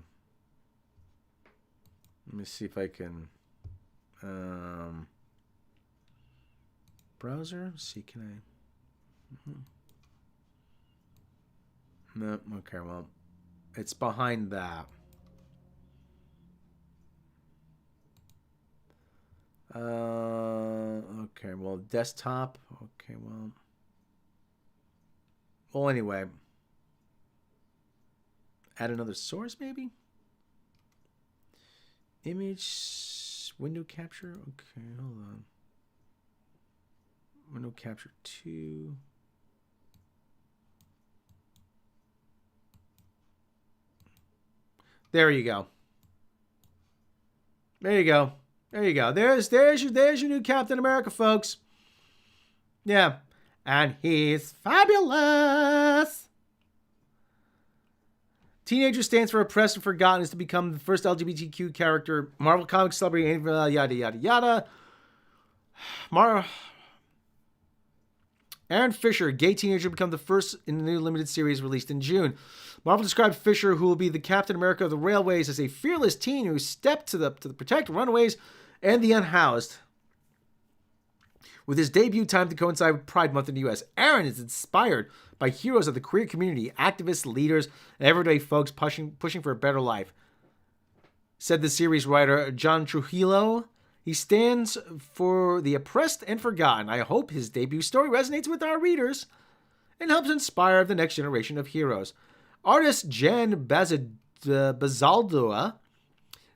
Let me see if I can. Browser? See, can I? No. Okay. Well, it's behind that. Okay. Well, desktop. Okay. Well. Well, anyway. Add another source, maybe? Image, window capture. Okay, hold on. Window capture 2. There you go. There you go. There you go. There's your new Captain America, folks. Yeah. And he's fabulous. Teenager stands for oppressed and forgotten, is to become the first LGBTQ character. Marvel Comics celebrity, yada, yada, yada. Aaron Fisher, gay teenager, become the first in the new limited series released in June. Marvel described Fisher, who will be the Captain America of the Railways, as a fearless teen who stepped to protect runaways and the unhoused. With his debut timed to coincide with Pride Month in the U.S., Aaron is inspired by heroes of the queer community, activists, leaders, and everyday folks pushing for a better life. Said the series writer John Trujillo. He stands for the oppressed and forgotten. I hope his debut story resonates with our readers and helps inspire the next generation of heroes. Artist Jan Bazaldua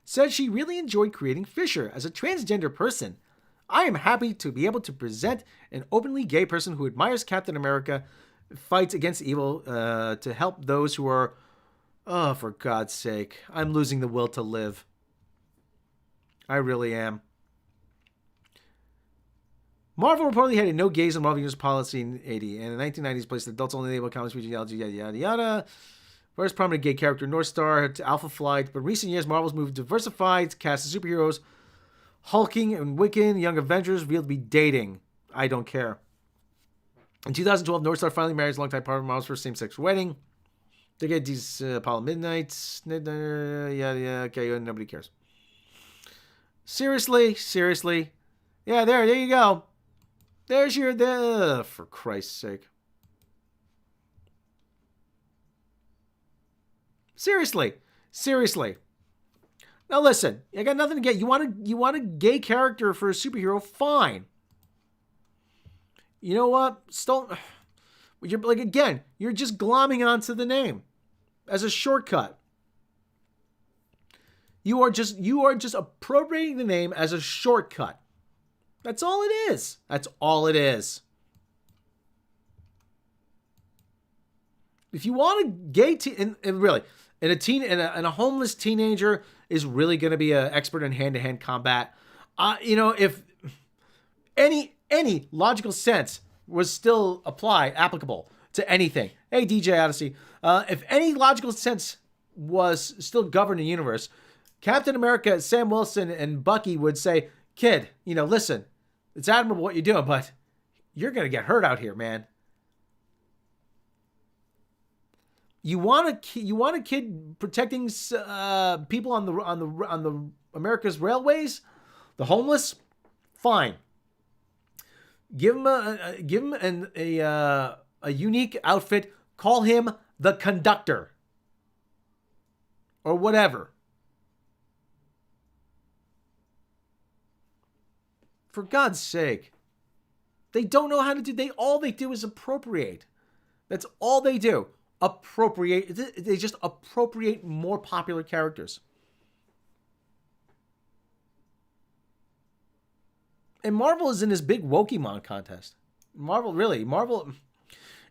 said she really enjoyed creating Fisher as a transgender person. I am happy to be able to present an openly gay person who admires Captain America, fights against evil to help those who are... Oh, for God's sake. I'm losing the will to live. I really am. Marvel reportedly had a no gays in Marvel Universe policy in 80, and in the 1990s placed adults only label comics featuring LGBT, yada, yada, yada. First prominent gay character, North Star, to Alpha Flight, but in recent years, Marvel's moved diversified cast of superheroes, Hulking and Wiccan, Young Avengers, revealed to be dating. I don't care. In 2012, North Star finally married his longtime partner, Marvel's first same-sex wedding. They get these Apollo Midnights, yeah, okay, nobody cares. Seriously. Yeah, there you go. There's your, for Christ's sake. Seriously. Now listen, I got nothing to get. You want a gay character for a superhero? Fine. You know what? You're like, again, you're just glomming onto the name as a shortcut. You are just appropriating the name as a shortcut. That's all it is. If you want a gay teen, and really, and a homeless teenager is really going to be an expert in hand-to-hand combat. If any logical sense was still applicable to anything. Hey, DJ Odyssey, if any logical sense was still governed the universe, Captain America, Sam Wilson, and Bucky would say, "Kid, listen, it's admirable what you're doing, but you're going to get hurt out here, man." You want a kid protecting people on the America's railways, the homeless? Fine. Give him a unique outfit. Call him the conductor or whatever. For God's sake, they don't know how to do. All they do is appropriate. That's all they do. Appropriate. They just appropriate more popular characters. And Marvel is in this big Wokemon contest. Marvel.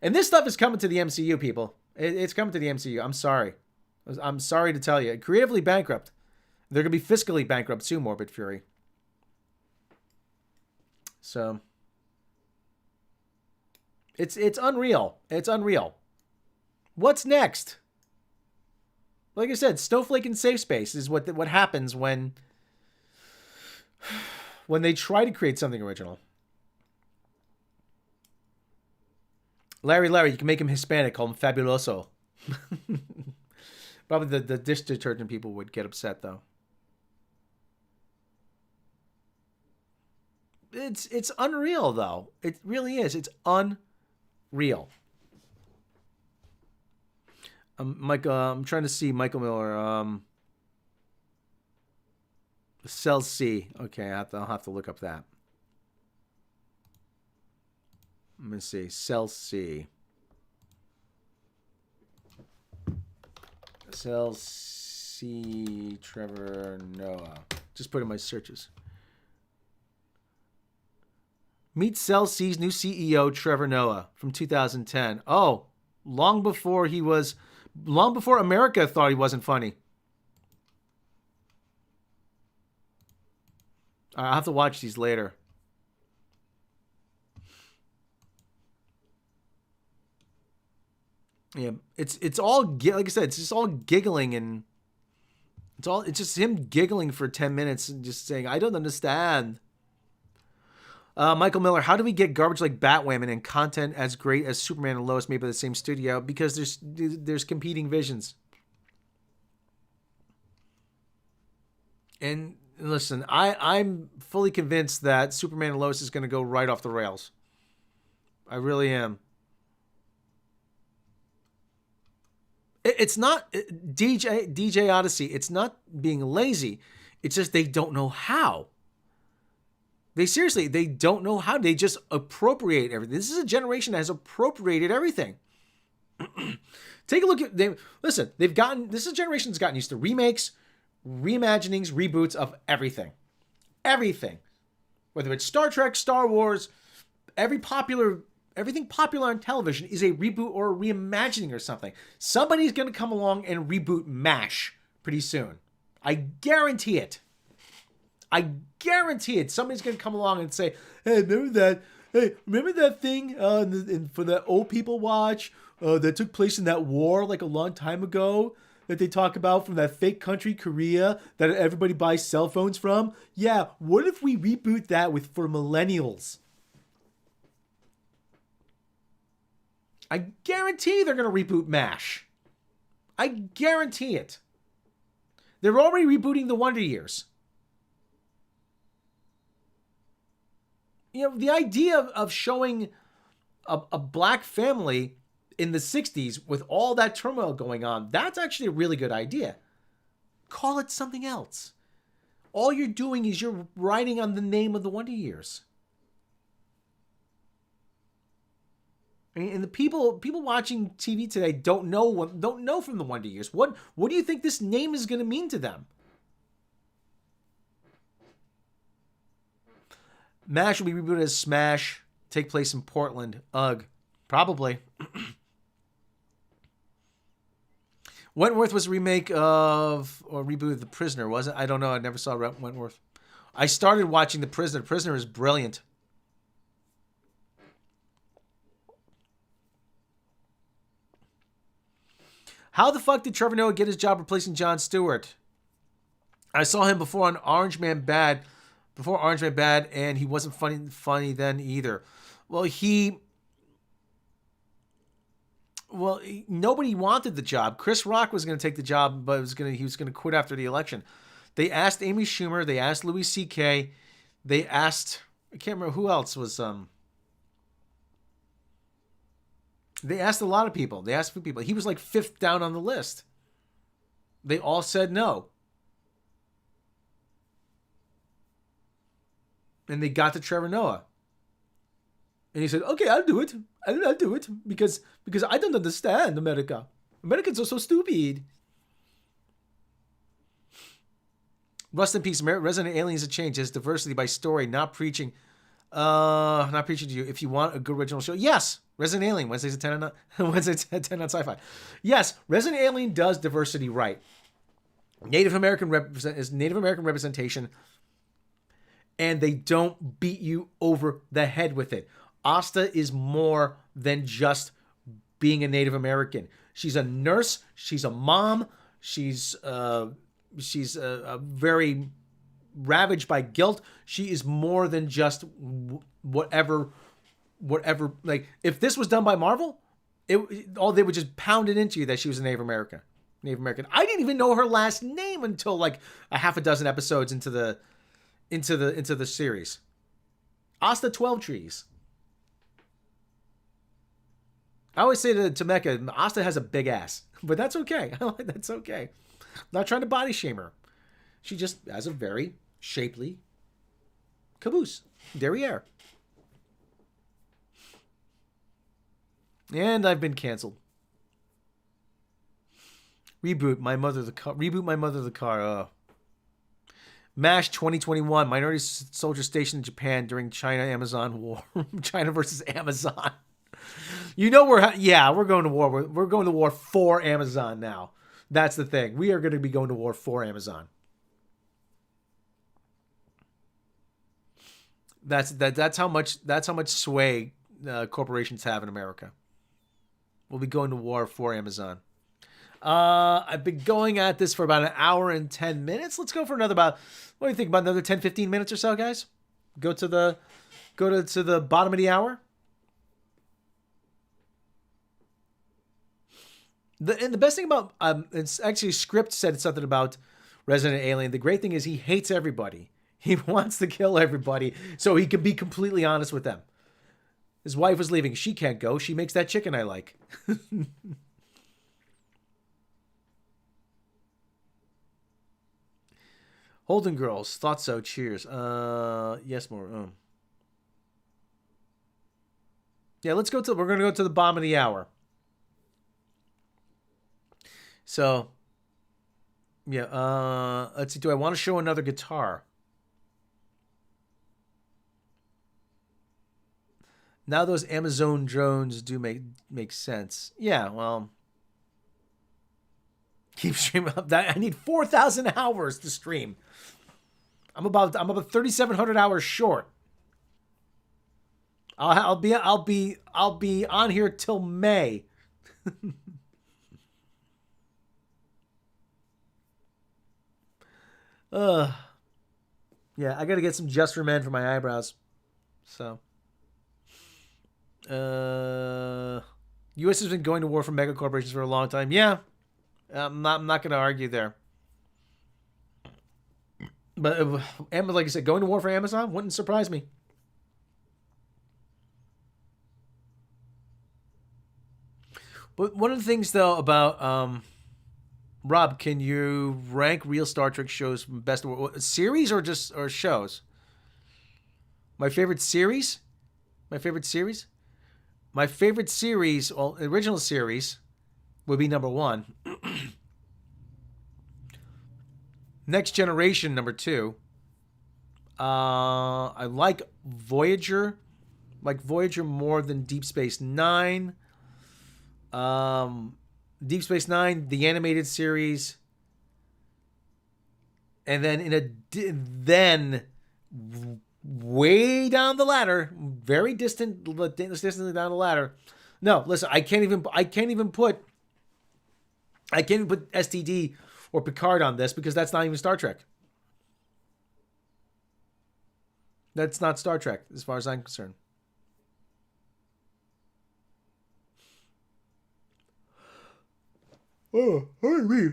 And this stuff is coming to the MCU, people. It's coming to the MCU. I'm sorry to tell you. Creatively bankrupt. They're going to be fiscally bankrupt soon, Morbid Fury. So, it's unreal. What's next? Like I said, Snowflake and Safe Space is what happens when they try to create something original. Larry, you can make him Hispanic, call him Fabuloso. Probably the dish detergent people would get upset, though. It's unreal, though. It really is. It's unreal. I'm trying to see Michael Miller. Cell C. Okay, I'll have to look up that. Let me see. Cell C. Cell C. Trevor Noah. Just put in my searches. Meet Cell C's new CEO, Trevor Noah, from 2010. Oh, long before America thought he wasn't funny. I'll have to watch these later. Yeah, it's all like I said, it's just all giggling, and it's just him giggling for 10 minutes and just saying, "I don't understand." Michael Miller, how do we get garbage like Batwoman and content as great as Superman and Lois made by the same studio? Because there's competing visions. And listen, I'm fully convinced that Superman and Lois is going to go right off the rails. I really am. It's not DJ Odyssey. It's not being lazy. It's just they don't know how. They don't know how. They just appropriate everything. This is a generation that has appropriated everything. Take a look at this is a generation that's gotten used to remakes, reimaginings, reboots of everything. Everything. Whether it's Star Trek, Star Wars, everything popular on television is a reboot or a reimagining or something. Somebody's going to come along and reboot MASH pretty soon. I guarantee it. Somebody's going to come along and say, hey, remember that thing for that old people watch that took place in that war like a long time ago that they talk about from that fake country, Korea, that everybody buys cell phones from? Yeah, what if we reboot that for millennials? I guarantee they're going to reboot MASH. I guarantee it. They're already rebooting the Wonder Years. You know, the idea of showing a black family in the 60s with all that turmoil going on, that's actually a really good idea. Call it something else. All you're doing is you're writing on the name of the Wonder Years. I mean, and the people watching TV today don't know from the Wonder Years. What do you think this name is going to mean to them? MASH will be rebooted as Smash. Take place in Portland. Ugh. Probably. Wentworth was a remake of or reboot of The Prisoner, wasn't it? I don't know. I never saw Wentworth. I started watching The Prisoner. The Prisoner is brilliant. How the fuck did Trevor Noah get his job replacing Jon Stewart? I saw him before on Orange Man Bad. And he wasn't funny then either. Nobody wanted the job. Chris Rock was going to take the job, but he was going to quit after the election. They asked Amy Schumer. They asked Louis C.K. They asked, I can't remember who else was. They asked a lot of people. They asked a few people. He was like 5th down on the list. They all said no. And they got to Trevor Noah. And he said, okay, I'll do it. I'll do it because I don't understand America. Americans are so stupid. Rust in peace. Resident Aliens have changed. It's diversity by story, not preaching. Not preaching to you. If you want a good original show, yes. Resident Alien, Wednesdays at 10 on Wednesdays at 10 on Sci-Fi. Yes, Resident Alien does diversity right. Native American representation. And they don't beat you over the head with it. Asta is more than just being a Native American. She's a nurse. She's a mom. She's very ravaged by guilt. She is more than just whatever. Like, if this was done by Marvel, they would just pound it into you that she was a Native American. I didn't even know her last name until like a half a dozen episodes into the series. Asta 12 Trees. I always say to Mecca, Asta has a big ass, but that's okay. That's okay. I'm not trying to body shame her. She just has a very shapely caboose, derriere. And I've been canceled. Reboot my mother the car. Reboot my mother the car. MASH 2021. Minority soldier stationed in Japan during China-Amazon war. China versus Amazon. You know we're going to war. We're going to war for Amazon now. That's the thing. We are going to be going to war for Amazon. That's how much sway corporations have in America. We'll be going to war for Amazon. I've been going at this for about an hour and 10 minutes. Let's go for another what do you think, about another 10, 15 minutes or so, guys? Go to the bottom of the hour. And the best thing about it's actually Script said something about Resident Alien. The great thing is he hates everybody. He wants to kill everybody so he can be completely honest with them. His wife was leaving. She can't go. She makes that chicken I like. Holden Girls. Thought so. Cheers. Yes, more. Yeah, we're going to go to the bottom of the hour. So, yeah, let's see. Do I want to show another guitar? Now those Amazon drones do make sense. Yeah, well, keep streaming up. That I need 4,000 hours to stream. I'm about 3,700 hours short. I'll be on here till May. Yeah, I got to get some Just for Men for my eyebrows. So, U.S. has been going to war for mega corporations for a long time. Yeah, I'm not going to argue there. But like I said, going to war for Amazon wouldn't surprise me. But one of the things, though, about Rob, can you rank real Star Trek shows from best to series or shows? My favorite series, well, original series would be number 1. Next Generation, number 2. I like Voyager more than Deep Space Nine. Deep Space Nine, the animated series, and then way down the ladder, very distantly down the ladder. No, listen, I can't even put STD or Picard on this because that's not even Star Trek. That's not Star Trek as far as I'm concerned. Oh, pardon me.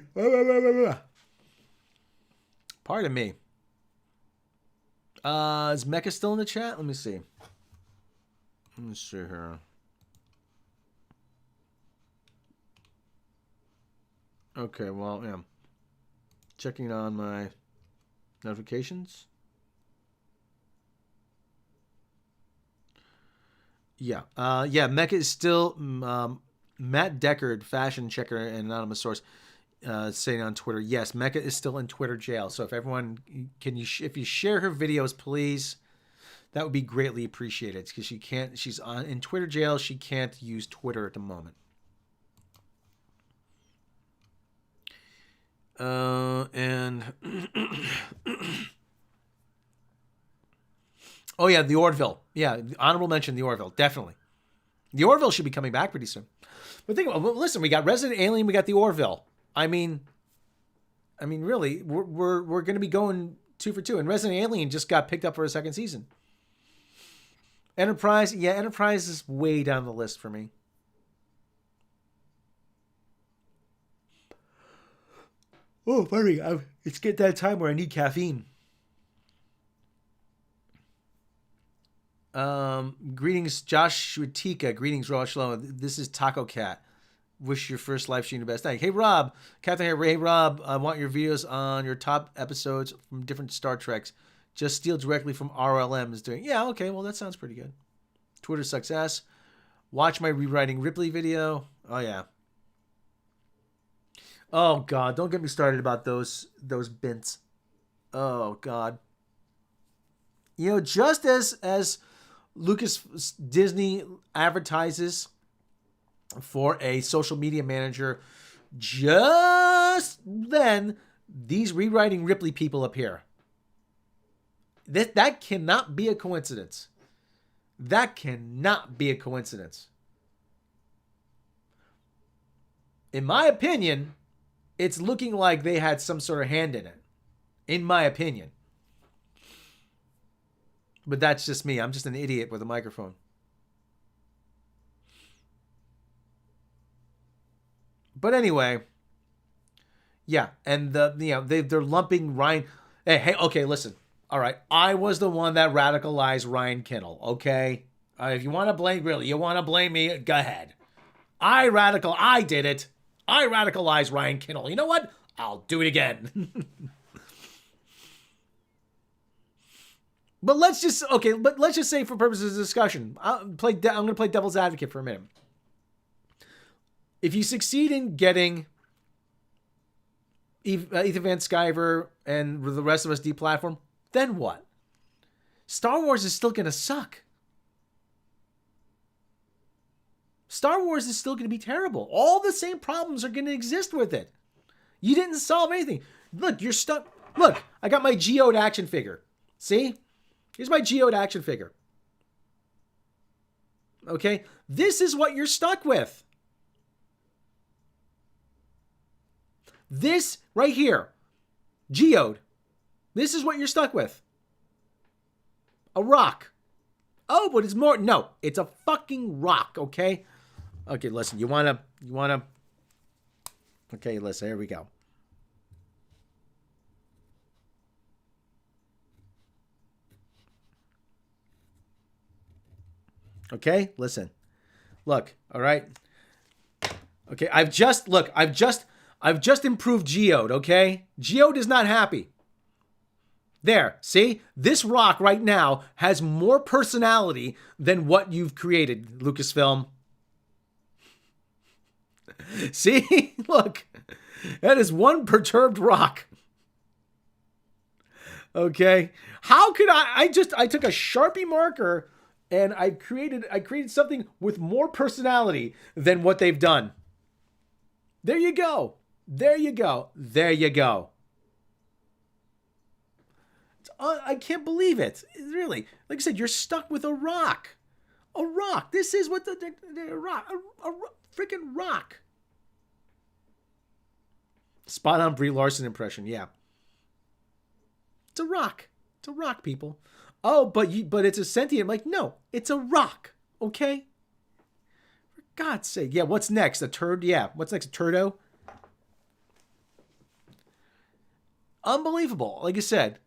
Pardon me. Is Mecha still in the chat? Let me see. Let me see here. Okay, well, yeah. Checking on my notifications. Yeah. Yeah, Mecha is still... Matt Deckard, fashion checker and anonymous source, saying on Twitter, yes, Mecha is still in Twitter jail. So if everyone if you share her videos, please, that would be greatly appreciated because she's in Twitter jail. She can't use Twitter at the moment. And oh yeah, the Orville. Yeah, honorable mention, the Orville, definitely. The Orville should be coming back pretty soon. But listen, we got Resident Alien, we got the Orville. I mean, really, we're going to be going 2 for 2, and Resident Alien just got picked up for a second season. Enterprise is way down the list for me. Oh, funny, it's get that time where I need caffeine. Greetings, Joshua Tika. Greetings, Raw Shalom. This is Taco Cat. Wish your first live stream the best. Hey, Rob. Captain here. Hey, Rob. I want your videos on your top episodes from different Star Treks. Just steal directly from RLM is doing. Yeah, okay. Well, that sounds pretty good. Twitter success. Watch my rewriting Ripley video. Oh, yeah. Oh God, don't get me started about those bints. Oh God. You know, just as Lucas Disney advertises for a social media manager, just then these rewriting Ripley people appear. That cannot be a coincidence. That cannot be a coincidence. In my opinion, it's looking like they had some sort of hand in it. In my opinion. But that's just me. I'm just an idiot with a microphone. But anyway, yeah, and they're lumping Ryan. Hey, okay, listen. All right, I was the one that radicalized Ryan Kinnell. Okay, if you want to blame, really, you want to blame me, go ahead. I did it. I radicalized Ryan Kinnell. You know what? I'll do it again. But let's just say for purposes of discussion, I'm going to play devil's advocate for a minute. If you succeed in getting Ethan Van Sciver and the rest of us deplatformed, then what? Star Wars is still going to suck. Star Wars is still going to be terrible. All the same problems are going to exist with it. You didn't solve anything. Look, you're stuck. Look, I got my geode action figure. See? Here's my geode action figure. Okay? This is what you're stuck with. This right here. Geode. This is what you're stuck with. A rock. Oh, but it's more. No, it's a fucking rock, okay? Okay, listen, you wanna. Okay, listen, here we go. Okay, listen. Look, all right. Okay, I've just improved Geode, okay? Geode is not happy. There, see? This rock right now has more personality than what you've created, Lucasfilm. See? Look. That is one perturbed rock. Okay? How could I took a Sharpie marker and I created something with more personality than what they've done. There you go. There you go. There you go. I can't believe it. Really. Like I said, you're stuck with a rock. A rock. This is what the rock. A freaking rock. Spot on Brie Larson impression. Yeah. It's a rock. It's a rock, people. Oh, but it's a sentient. I'm like, no, it's a rock. Okay? For God's sake. Yeah, what's next? A turd? Yeah. What's next? A turdo? Unbelievable. Like I said.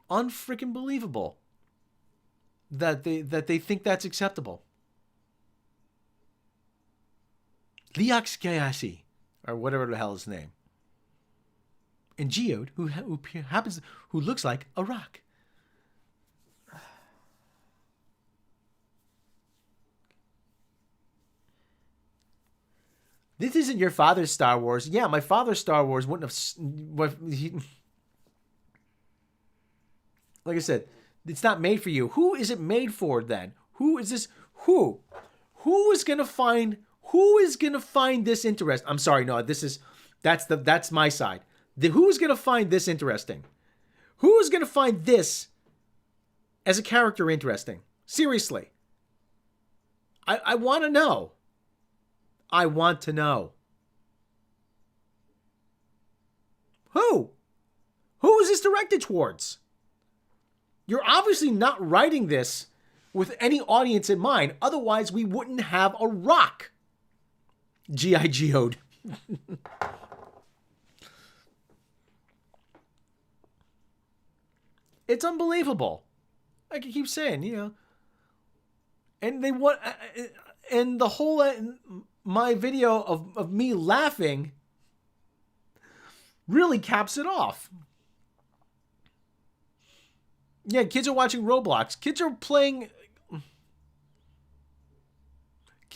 Unfreaking believable that they think that's acceptable. Leox Gayasi, or whatever the hell his name, and Geode, who looks like a rock. This isn't your father's Star Wars. Yeah, my father's Star Wars wouldn't have. Like I said, it's not made for you. Who is it made for then? Who is this? Who is gonna find this interest? I'm sorry, no, that's my side. Who is gonna find this interesting? Who is gonna find this as a character interesting? Seriously. I want to know. I want to know. Who is this directed towards? You're obviously not writing this with any audience in mind. Otherwise, we wouldn't have a rock. G.I. Geode. It's unbelievable. Like I keep saying, And they want... And the whole... my video of me laughing really caps it off. Yeah, kids are watching Roblox. Kids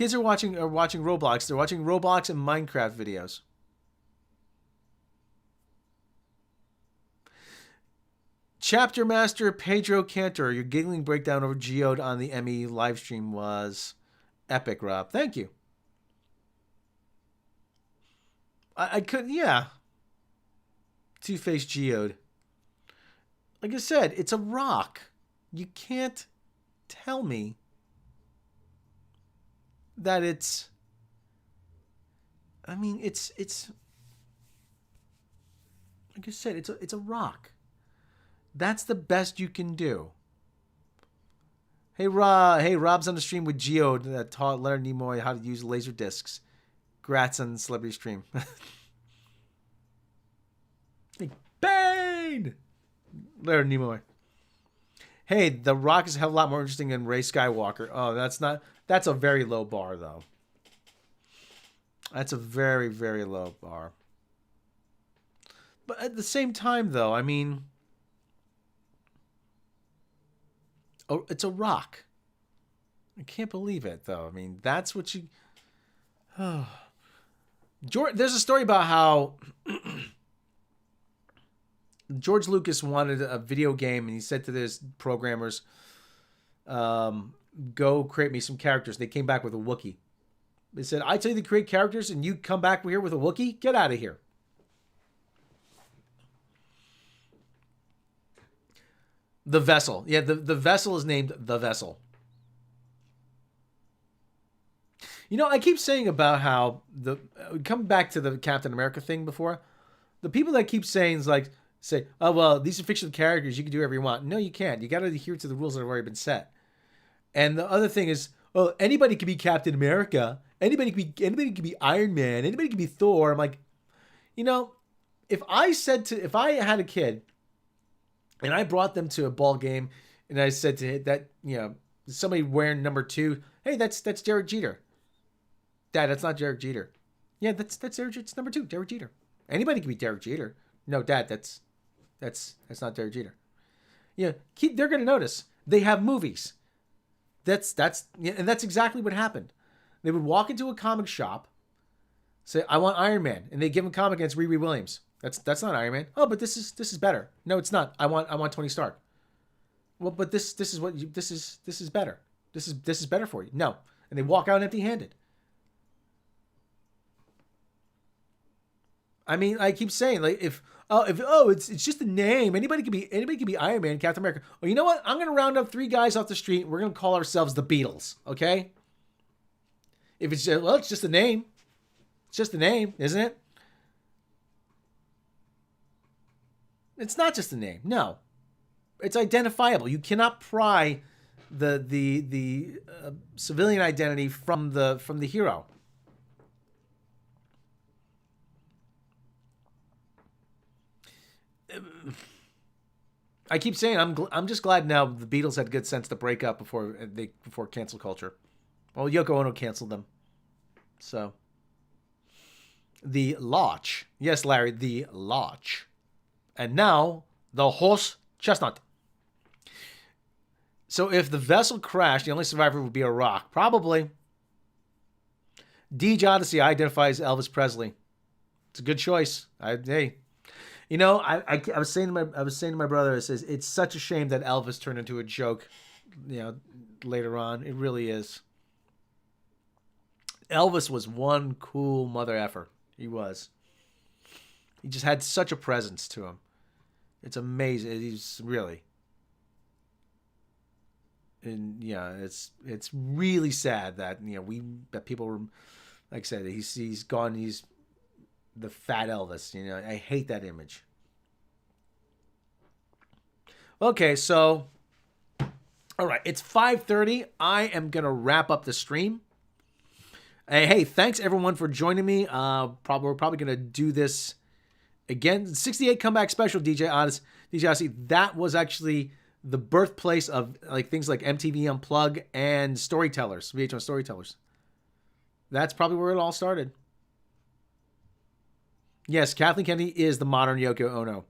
Kids are watching Roblox. They're watching Roblox and Minecraft videos. Chapter Master Pedro Cantor, your giggling breakdown over Geode on the Emmy livestream was epic, Rob. Thank you. I couldn't, yeah. Two-Face Geode. Like I said, it's a rock. You can't tell me that it's... I mean, it's like I said, it's a rock. That's the best you can do. Hey, Rob's on the stream with Geode that taught Leonard Nimoy how to use laser discs. Grats on the celebrity stream. Hey, Bane! Leonard Nimoy. Hey, The Rock is a hell of a lot more interesting than Ray Skywalker. Oh, that's a very low bar, though. That's a very, very low bar. But at the same time, though, I mean... Oh, it's a rock. I can't believe it, though. I mean, that's what you... Oh. There's a story about how George Lucas wanted a video game, and he said to his programmers, go create me some characters. They came back with a Wookiee. They said, I tell you to create characters, and you come back here with a Wookiee? Get out of here. The Vessel. Yeah, the Vessel is named The Vessel. You know, I keep saying about how come back to the Captain America thing before. The people that keep saying is like, say, oh, well, these are fictional characters. You can do whatever you want. No, you can't. You got to adhere to the rules that have already been set. And the other thing is, oh, anybody can be Captain America. Anybody can be Iron Man. Anybody can be Thor. I'm like, you know, if I had a kid and I brought them to a ball game and I said to that, you know, somebody wearing number 2, hey, that's Derek Jeter. Dad, that's not Derek Jeter. Yeah, that's Derek. It's number 2, Derek Jeter. Anybody can be Derek Jeter. No, Dad, that's not Derek Jeter. Yeah, they're gonna notice. They have movies. And that's exactly what happened. They would walk into a comic shop, say, "I want Iron Man," and they give him a comic against Riri Williams. That's not Iron Man. Oh, but this is better. No, it's not. I want Tony Stark. Well, but this is better. This is better for you. No, and they walk out empty-handed. I mean, I keep saying like if it's just a name. Anybody can be Iron Man, Captain America. Well, you know what? I'm gonna round up 3 guys off the street. We're gonna call ourselves the Beatles. Okay? If it's just a name. It's just a name, isn't it? It's not just a name. No, it's identifiable. You cannot pry the civilian identity from the hero. I keep saying I'm just glad now the Beatles had good sense to break up before cancel culture. Well, Yoko Ono canceled them. So the Larch, yes, Larry, the Larch, and now the Horse Chestnut. So if the vessel crashed, the only survivor would be a rock, probably. Deej Odyssey identifies Elvis Presley. It's a good choice. Hey. You know, I was saying to my brother, it says it's such a shame that Elvis turned into a joke, you know, later on. It really is. Elvis was one cool mother effer. He was. He just had such a presence to him. It's amazing. He's really. And yeah, it's really sad that, you know, that people were, like I said, he's gone. He's the fat Elvis, you know. I hate that image. Okay, so all right, it's 5:30. I am gonna wrap up the stream. Hey, thanks everyone for joining me. We're probably gonna do this again. 68 comeback special, DJ Odyssey. That was actually the birthplace of like things like MTV Unplugged and Storytellers, VH1 Storytellers. That's probably where it all started. Yes, Kathleen Kennedy is the modern Yoko Ono.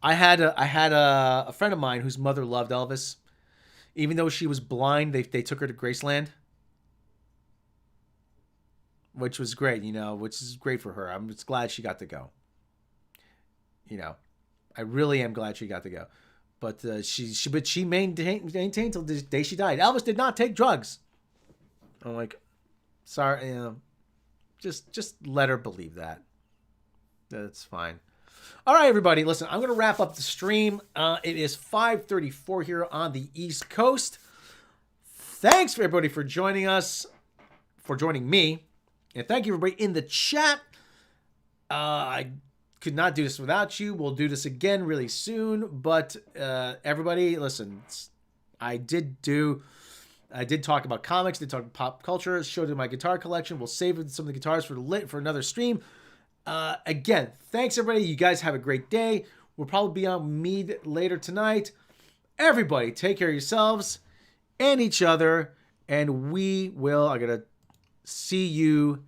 I had a friend of mine whose mother loved Elvis. Even though she was blind, they took her to Graceland, which was great, which is great for her. I'm just glad she got to go. I really am glad she got to go. But she maintained until the day she died. Elvis did not take drugs. I'm like, sorry, just let her believe that. That's fine. All right, everybody, listen, I'm going to wrap up the stream. It is 5:34 here on the East Coast. Thanks, for everybody, for joining us, for joining me. And thank you, everybody, in the chat. I could not do this without you. We'll do this again really soon. But everybody, listen, I did talk about comics, did talk about pop culture, showed you my guitar collection. We'll save some of the guitars for another stream. Again, thanks, everybody. You guys have a great day. We'll probably be on Mead later tonight. Everybody, take care of yourselves and each other. And I'm going to see you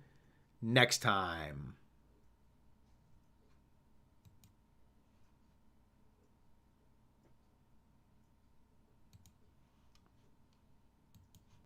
next time.